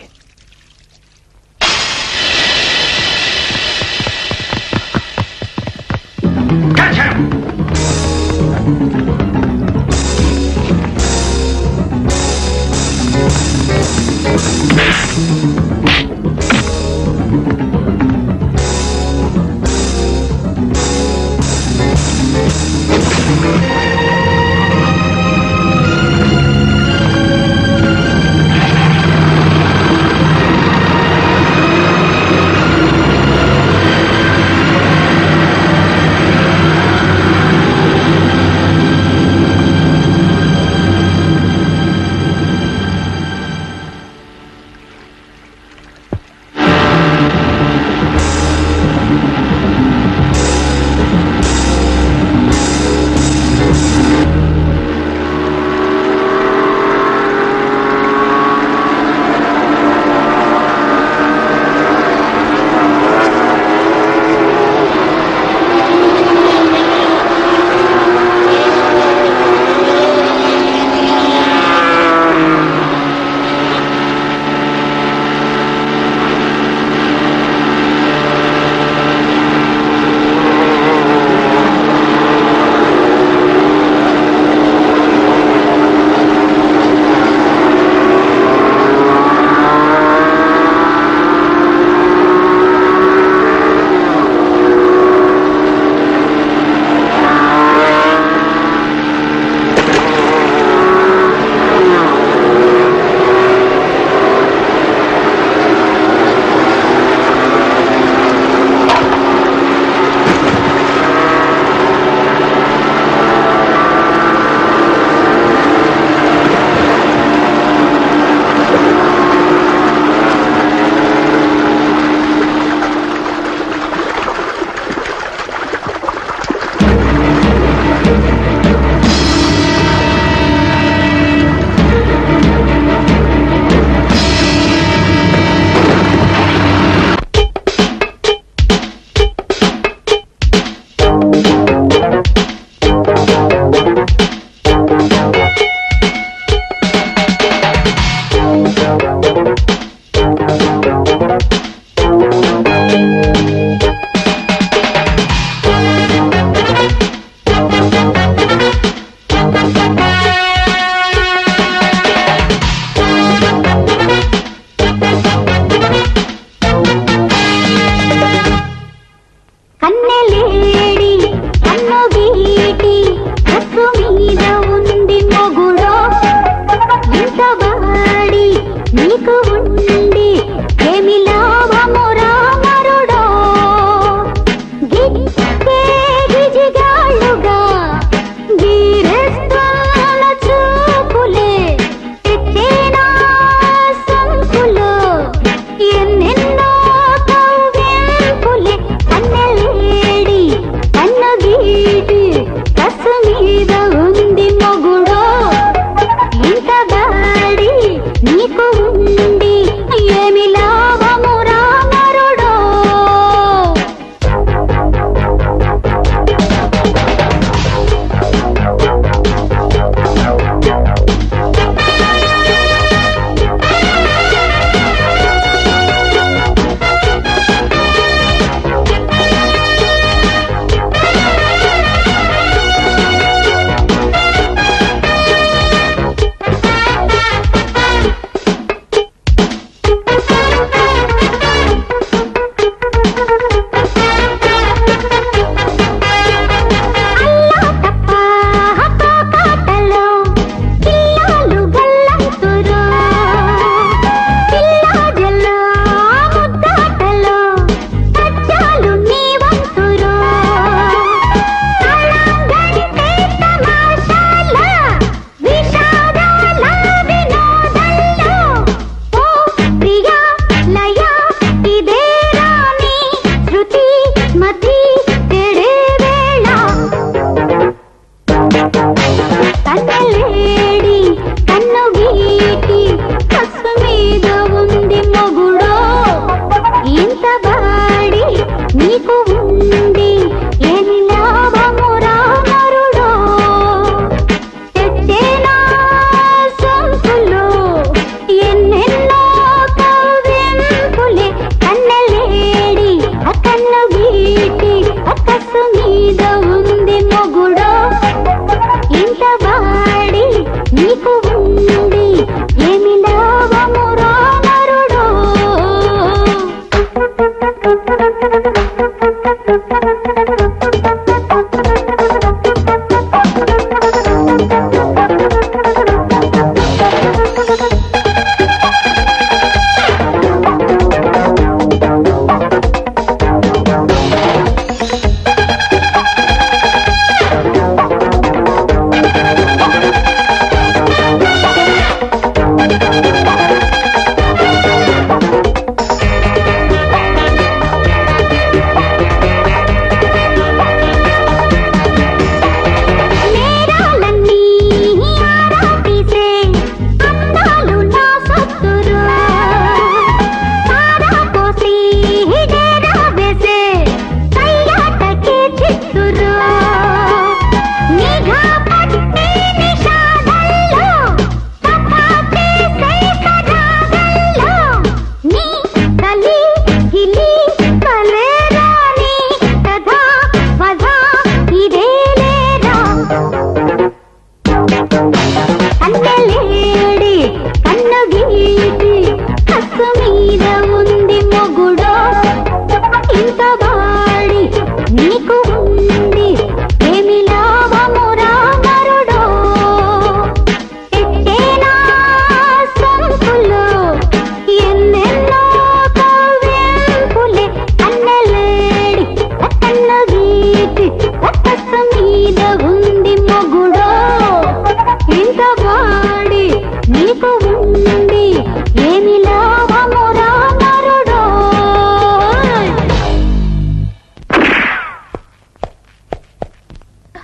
మీద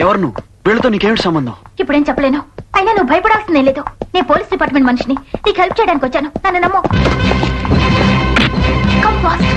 ఎవరు నువ్వు? వీళ్ళతో నీకేమిటి సంబంధం? ఇప్పుడేం చెప్పలేను. అయినా నువ్వు భయపడాల్సిందే లేదు. నేను పోలీస్ డిపార్ట్మెంట్ మనిషిని, నీకు హెల్ప్ చేయడానికి వచ్చాను. నన్ను నమ్ము. Come fast.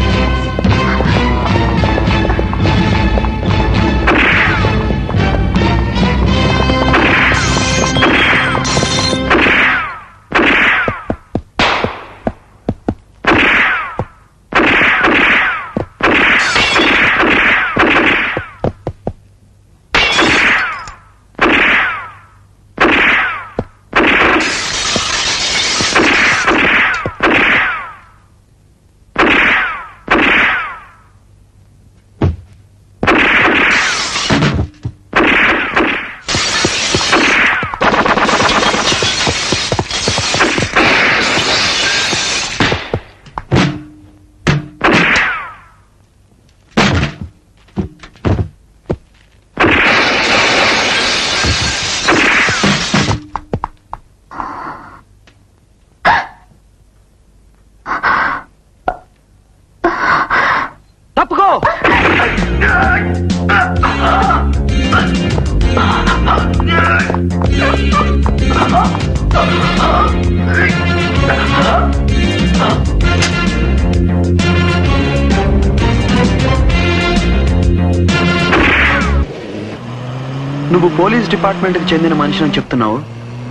నువ్వు పోలీస్ డిపార్ట్మెంట్ కి చెందిన మనిషిని చెప్తున్నావు.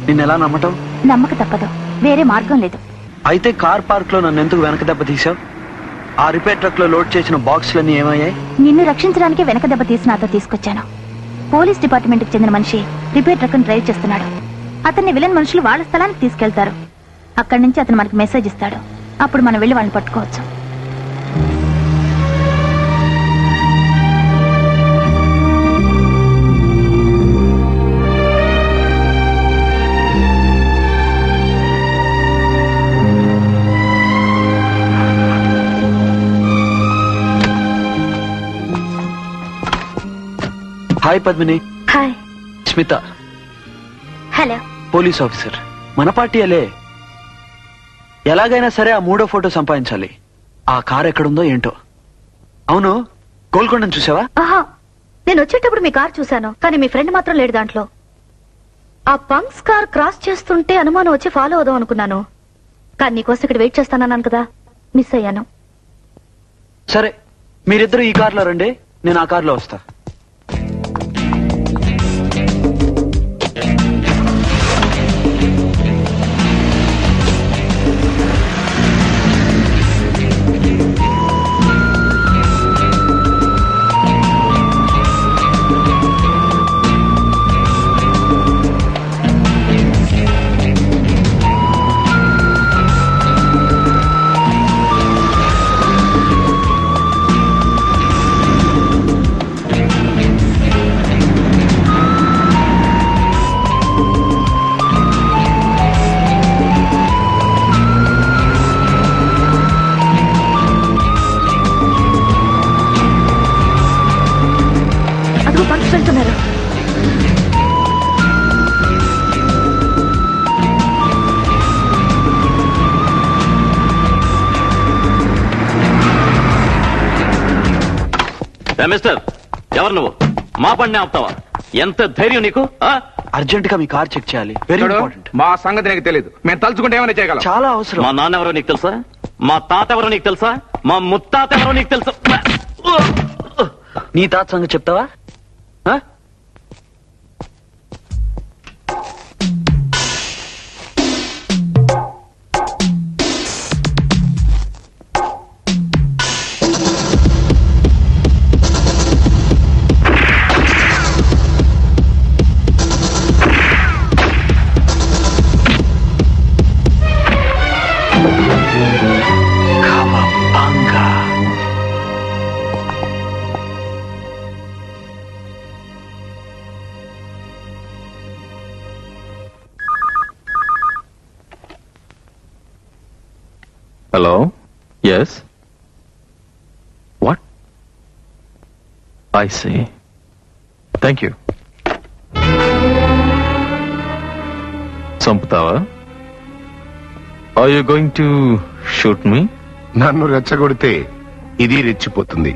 నిన్నెలా నమ్మటం? నమ్మక తప్పదు, వేరే మార్గం లేదు. అయితే కార్ పార్క్ లో నన్ను ఎందుకు వెనక దెబ్బ తీసావు? ఆ రిపేర్ ట్రక్ లో లోడ్ చేసిన బాక్సులన్నీ ఏమయ్యాయి? నిన్ను రక్షించడానికి వెనక దెబ్బ తీసి నాతో తీసుకొచ్చాను. పోలీస్ డిపార్ట్మెంట్ కి చెందిన మనిషి రిపేర్ ట్రక్ ను డ్రైవ్ చేస్తున్నాడు. అతన్ని విలన్ మనుషులు వాళ్ళ స్థలానికి తీసుకెళ్తారు. అక్కడి నుంచి అతను మనకి మెసేజ్ ఇస్తాడు. అప్పుడు మనం వెళ్ళి వాళ్ళని పట్టుకోవచ్చు. Hi Padmini. Hi. Smitha. Hello. Police officer. మన పార్టీయలే. ఎలాగైనా సరే ఆ 3వ ఫోటో సంపాదించాలి. ఆ కార్ ఎక్కడుందో ఏంటో. అవును, గోల్కొండను చూసావా? ఆహా, నేను వచ్చేటప్పుడు మీ కార్ చూశాను, కానీ మీ ఫ్రెండ్ మాత్రం లేడు దాంట్లో. ఆ పంక్స్ కార్ క్రాస్ చేస్తుంటే అనుమానం వచ్చి ఫాలో అవుదాం అనుకున్నాను. కానీ నీకోసం ఇక్కడ వెయిట్ చేస్తానన్నాను కదా, మిస్ అయ్యాను. సరే, మీరిద్దరు ఈ కార్లో రండి, నేను ఆ కార్లో వస్తా. మిస్టర్, ఎవరు నువ్వు? మా పడిని ఆపుతావా? ఎంత ధైర్యం నీకు? అర్జెంట్ గా మీ కార్ చెక్ చేయాలి. Very important. మా సంగతి నీకు తెలియదు. మేము తలుచుకుంటే ఏమైనా చేయగలం. చాలా అవసరం. మా నాన్న ఎవరో నీకు తెలుసా? మా తాత ఎవరో నీకు తెలుసా? మా ముత్తాత ఎవరో నీకు తెలుసా? నీ తాత సంగతి చెప్తావా? Hello? Yes? What? I see. Thank you. చంపుతావా? Are you going to shoot me? నన్ను రెచ్చగొడితే ఇది రెచ్చిపోతుంది.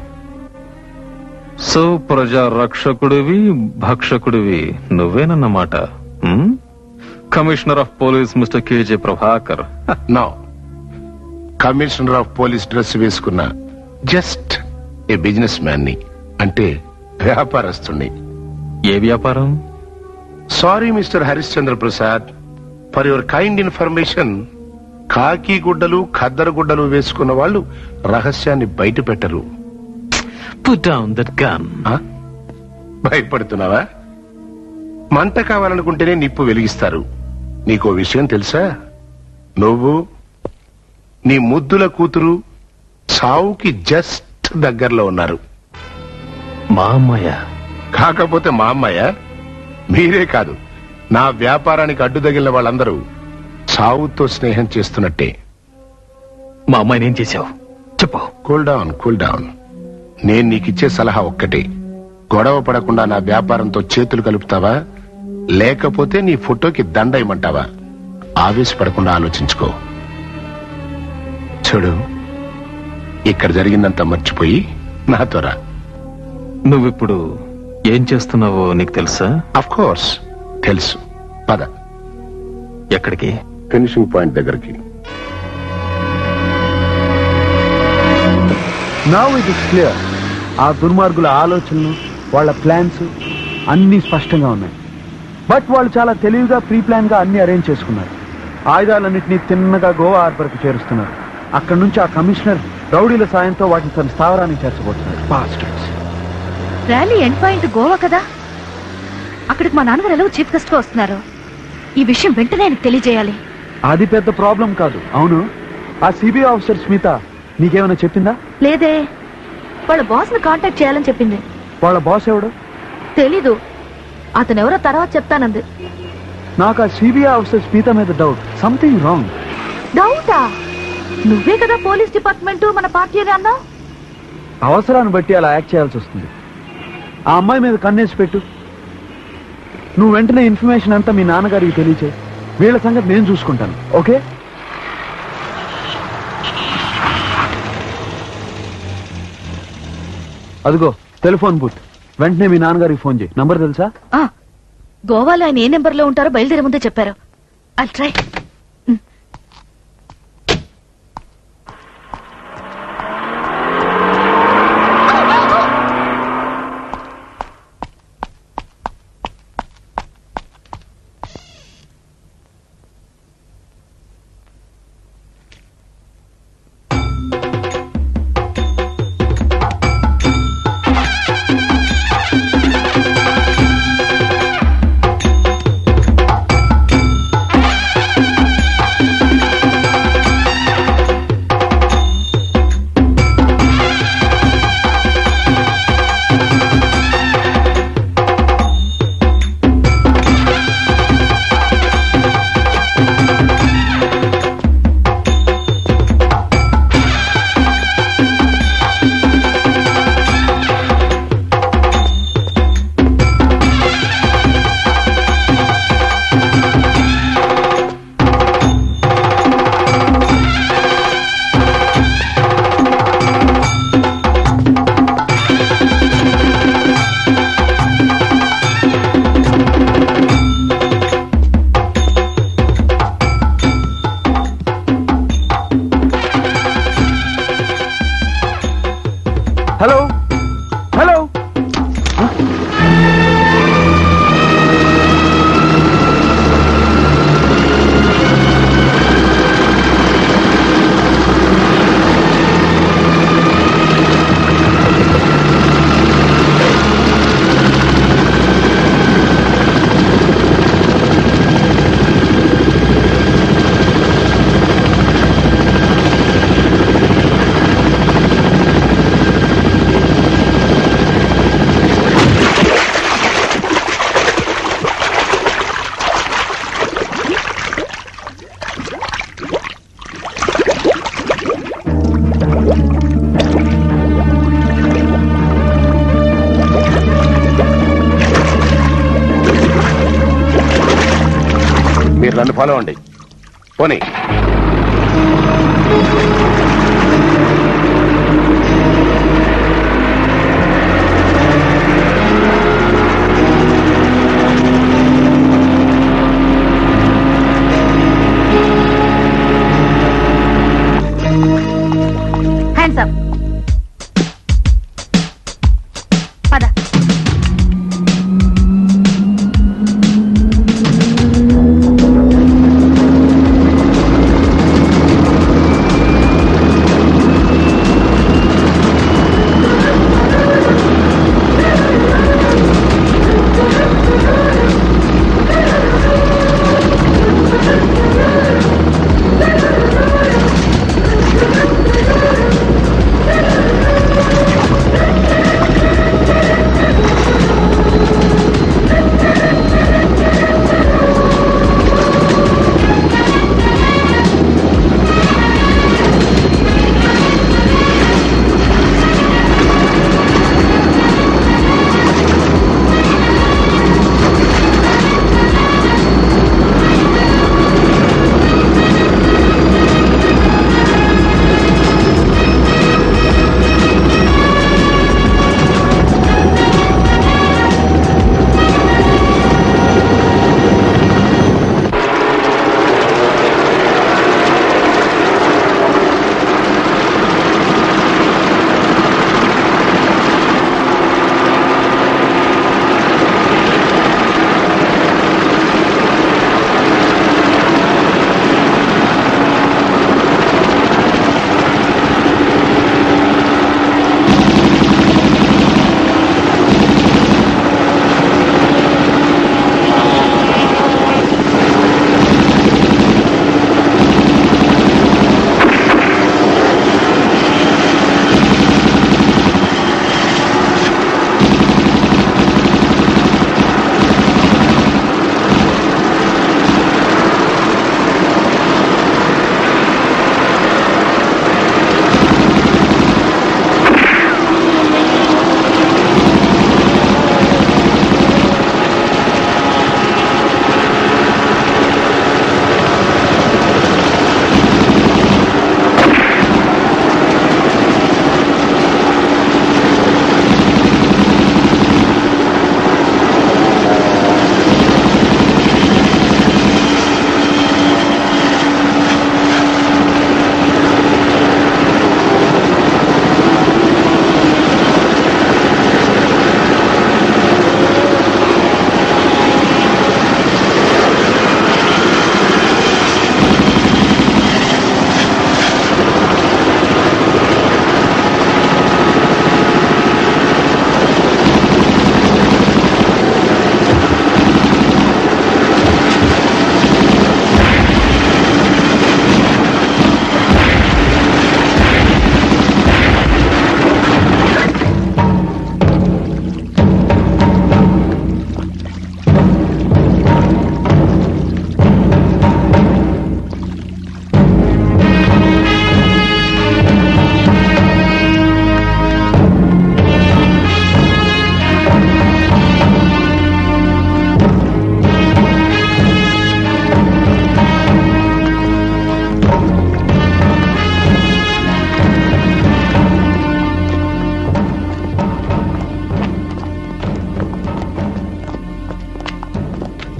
సో ప్రజా రక్షకుడివి భక్షకుడివి నువ్వేనన్నమాట. Commissioner of police mister KJ Prabhakar. No, commissioner of police dress వేసుకున్న జస్ట్ ఏ బిజినెస్ మ్యాన్ ని, అంటే వ్యాపారస్తుణ్ణి. ఏ వ్యాపారం? Sorry mister Harishchandra Prasad, for your kind information, కాకి గుడ్డలు ఖద్దరు గుడ్డలు వేసుకున్న వాళ్ళు రహస్యాన్ని బయట పెట్టరు. Put down that gun. భయపడుతున్నావా? మంట కావాలనుకుంటేనే నిప్పు వెలిగిస్తారు. నీకో విషయం తెలుసా? నువ్వు, నీ ముద్దుల కూతురు చావుకి జస్ట్ దగ్గరలో ఉన్నారు. మా అమ్మాయ? కాకపోతే మా అమ్మాయ? మీరే కాదు, నా వ్యాపారానికి అడ్డు తగిలిన వాళ్ళందరూ చావుతో స్నేహం చేస్తున్నట్టే. మా అమ్మాయిని ఏం చేశావు చెప్పు. Cool down, cool down. నేను నీకిచ్చే సలహా ఒక్కటే, గొడవ పడకుండా నా వ్యాపారంతో చేతులు కలుపుతావా, లేకపోతే నీ ఫోటోకి దండ ఇమ్మంటావా? ఆవేశపడకుండా ఆలోచించుకో. చూడు, ఇక్కడ జరిగిందంతా మర్చిపోయి నాతో రా. నువ్విప్పుడు ఏం చేస్తున్నావో నీకు తెలుసా? అఫ్ కోర్స్ తెలుసు. పద. ఎక్కడికి? ఫినిషింగ్ పాయింట్ దగ్గరికి. Now it is clear. ఆ దుర్మార్గుల ఆలోచనలు, వాళ్ళ ప్లాన్స్ అన్ని స్పష్టంగా ఉన్నాయి. బట్ వాళ్ళు చాలా తెలివిగా ప్రీ ప్లాన్ గా అన్ని అరేంజ్ చేసుకున్నారు. ఆయుధాలన్నింటినీ తిన్నగా గోవా హార్బర్కి చేరుస్తున్నారు. అక్కడి నుంచి ఆ కమిషనర్ రౌడీల సాయంతో వాటిని తన స్థావరానికి చేర్చబోతున్నారు. ర్యాలీ ఎండ్ పాయింట్ గోవా కదా, అక్కడికి మా నాన్నగారు ఎలా చీఫ్ గెస్ట్ గా వస్తున్నారు. ఈ విషయం వెంటనే ఆయనకు తెలియజేయాలి. అది పెద్ద ప్రాబ్లం కాదు. అవును, ఆ సిబిఐ ఆఫీసర్ స్మిత నీకేమైనా చెప్పిందా? లేదే, వాళ్ళ బాస్ ని కాంటాక్ట్ చేయాలని చెప్పింది. వాళ్ళ బాస్ ఎవడు? తెలీదు, అతను ఎవరో తర్వాత చెప్తానంది. నాకు ఆ సిబిఐ ఆఫీసర్ స్మిత మీద డౌట్. Something wrong. డౌటా? నువ్వే కదా పోలీస్ డిపార్ట్మెంట్ మన పార్టీ అని అన్నావు. అవసరాన్ని బట్టి అలా యాక్ట్ చేయాల్సి వస్తుంది. ఆ అమ్మాయి మీద కన్నేసి పెట్టు. నువ్వు వెంటనే ఇన్ఫర్మేషన్ అంతా మీ నాన్నగారికి తెలియచే. వీళ్ళ సంగతి నేను చూసుకుంటాను. ఓకే? అదిగో టెలిఫోన్ బూత్. వెంటనే మీ నాన్నగారికి ఫోన్ చేయి. నంబర్ తెలుసా? గోవాలో ఆయన ఏ నెంబర్ లో ఉంటారో బయలుదేరే ముందే చెప్పారు. I'll try. Hello hello. మీరు నన్ను ఫాలో అవ్వండి. పోనీ.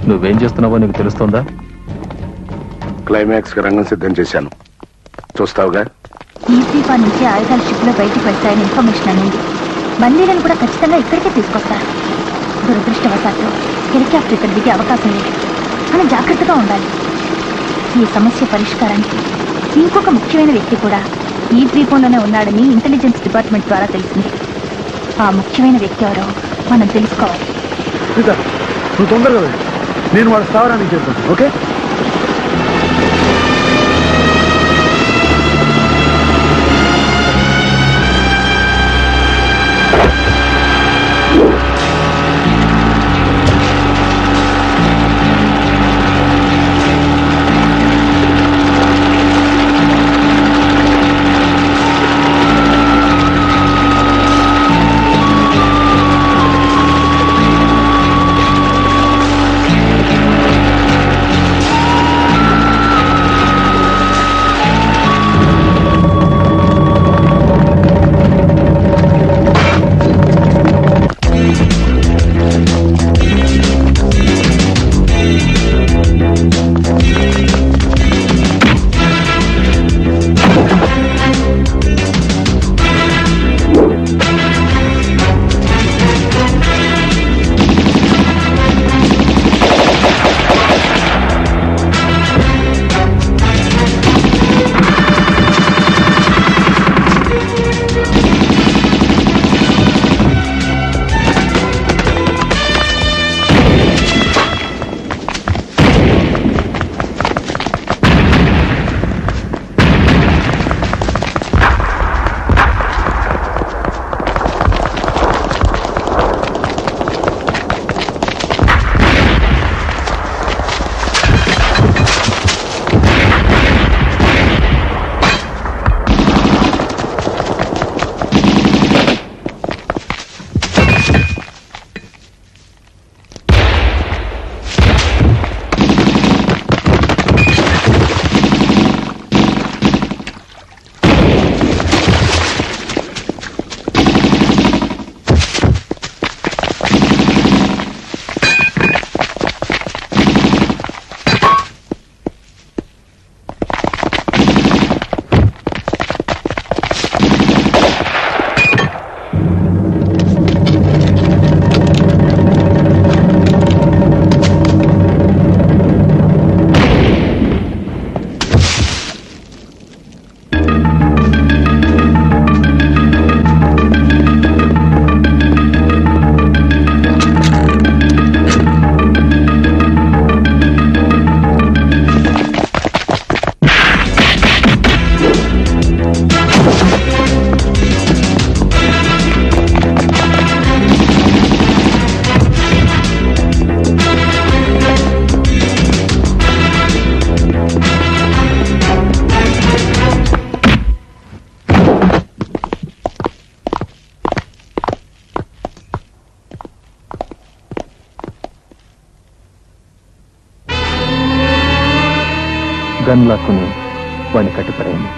నువ్వేం చేస్తున్నావో నీకు తెలుస్తుందా? క్లైమాక్స్ కి రంగం సిద్ధం చేశాను, చూస్తావుగా. ఈ ద్వీపా నుంచి ఆయుధాల షిప్ లో బయటికి వెళ్తాయని ఇన్ఫర్మేషన్ అనేది బందీలను కూడా ఖచ్చితంగా ఇక్కడికే తీసుకొస్తారు. దురదృష్టవశాత్తు హెలికాప్టర్ ఇక్కడ దిగే అవకాశం లేదు. మనం జాగ్రత్తగా ఉండాలి. ఈ సమస్య పరిష్కారానికి ఇంకొక ముఖ్యమైన వ్యక్తి కూడా ఈ ద్వీపంలోనే ఉన్నాడని ఇంటెలిజెన్స్ డిపార్ట్మెంట్ ద్వారా తెలిసింది. ఆ ముఖ్యమైన వ్యక్తి ఎవరో మనం తెలుసుకోవాలి. నువ్వు తొందరగా వెళ్ళు, నేను వాడు స్థావరానికి చేస్తాను. ఓకే? గన్ లాక్కుని వాడిని కట్టిపడేయండి.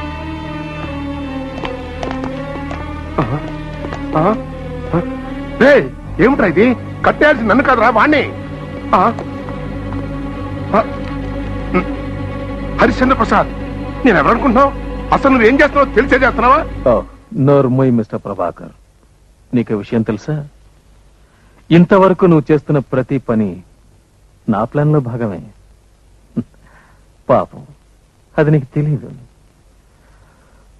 ఏమిట్రా ఇది? కట్టేయాల్సి నన్ను కాదురా, వాణ్ణి. హరిశ్చంద్ర ప్రసాద్, నేను ఎవరనుకుంటున్నావు? అసలు నువ్వేం చేస్తున్నావు తెలిసే చేస్తున్నావా? నోర్మోయ్ మిస్టర్ ప్రభాకర్, నీకు విషయం తెలుసా? ఇంతవరకు నువ్వు చేస్తున్న ప్రతి పని నా ప్లాన్ లో భాగమే. పాపం అది నీకు తెలీదు.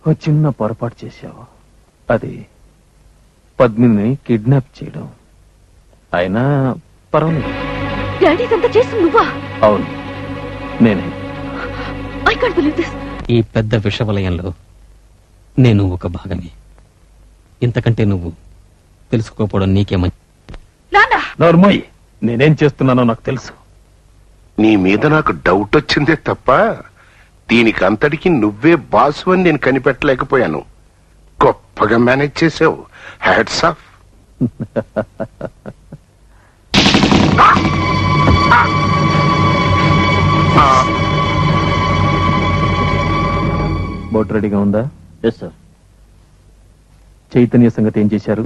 ఓ చిన్న పొరపాటు చేశావు, అది పద్మిని కిడ్నాప్ చేయడం. అయినా పర్వాలేదు. అవును, నేనే. ఈ పెద్ద విషవలయంలో నేను ఒక భాగమే. ఇంతకంటే నువ్వు తెలుసుకోకపోవడం నీకేమని. నోర్మోయ్, నేనేం చేస్తున్నానో నాకు తెలుసు. నీ మీద నాకు డౌట్ వచ్చిందే తప్ప దీనికి అంతటికి నువ్వే బాసు అని నేను కనిపెట్టలేకపోయాను. గొప్పగా మేనేజ్ చేసావు. Hats off. బోట్ రెడీగా ఉందా? Yes sir. చైతన్య సంగతి ఏం చేశారు?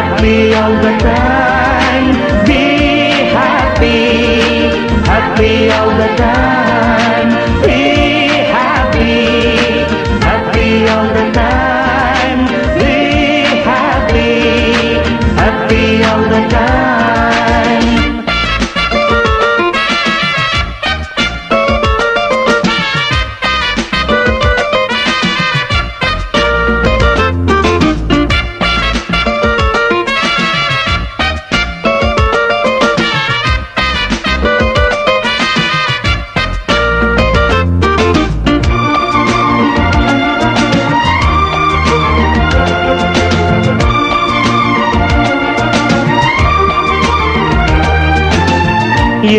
happy all the time. Be happy, happy all the time. Be happy, happy all the time. Be happy, happy all the time.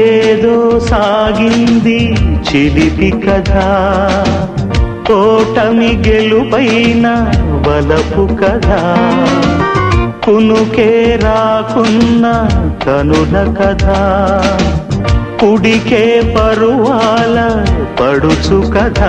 ఏదో సాగింది చిలిపి కథ, ఓటమి గెలుపైన బలపు కథ, కునుకే రాకున్న కనుల కథ, కుడికే పరువాల పడుచు కథ.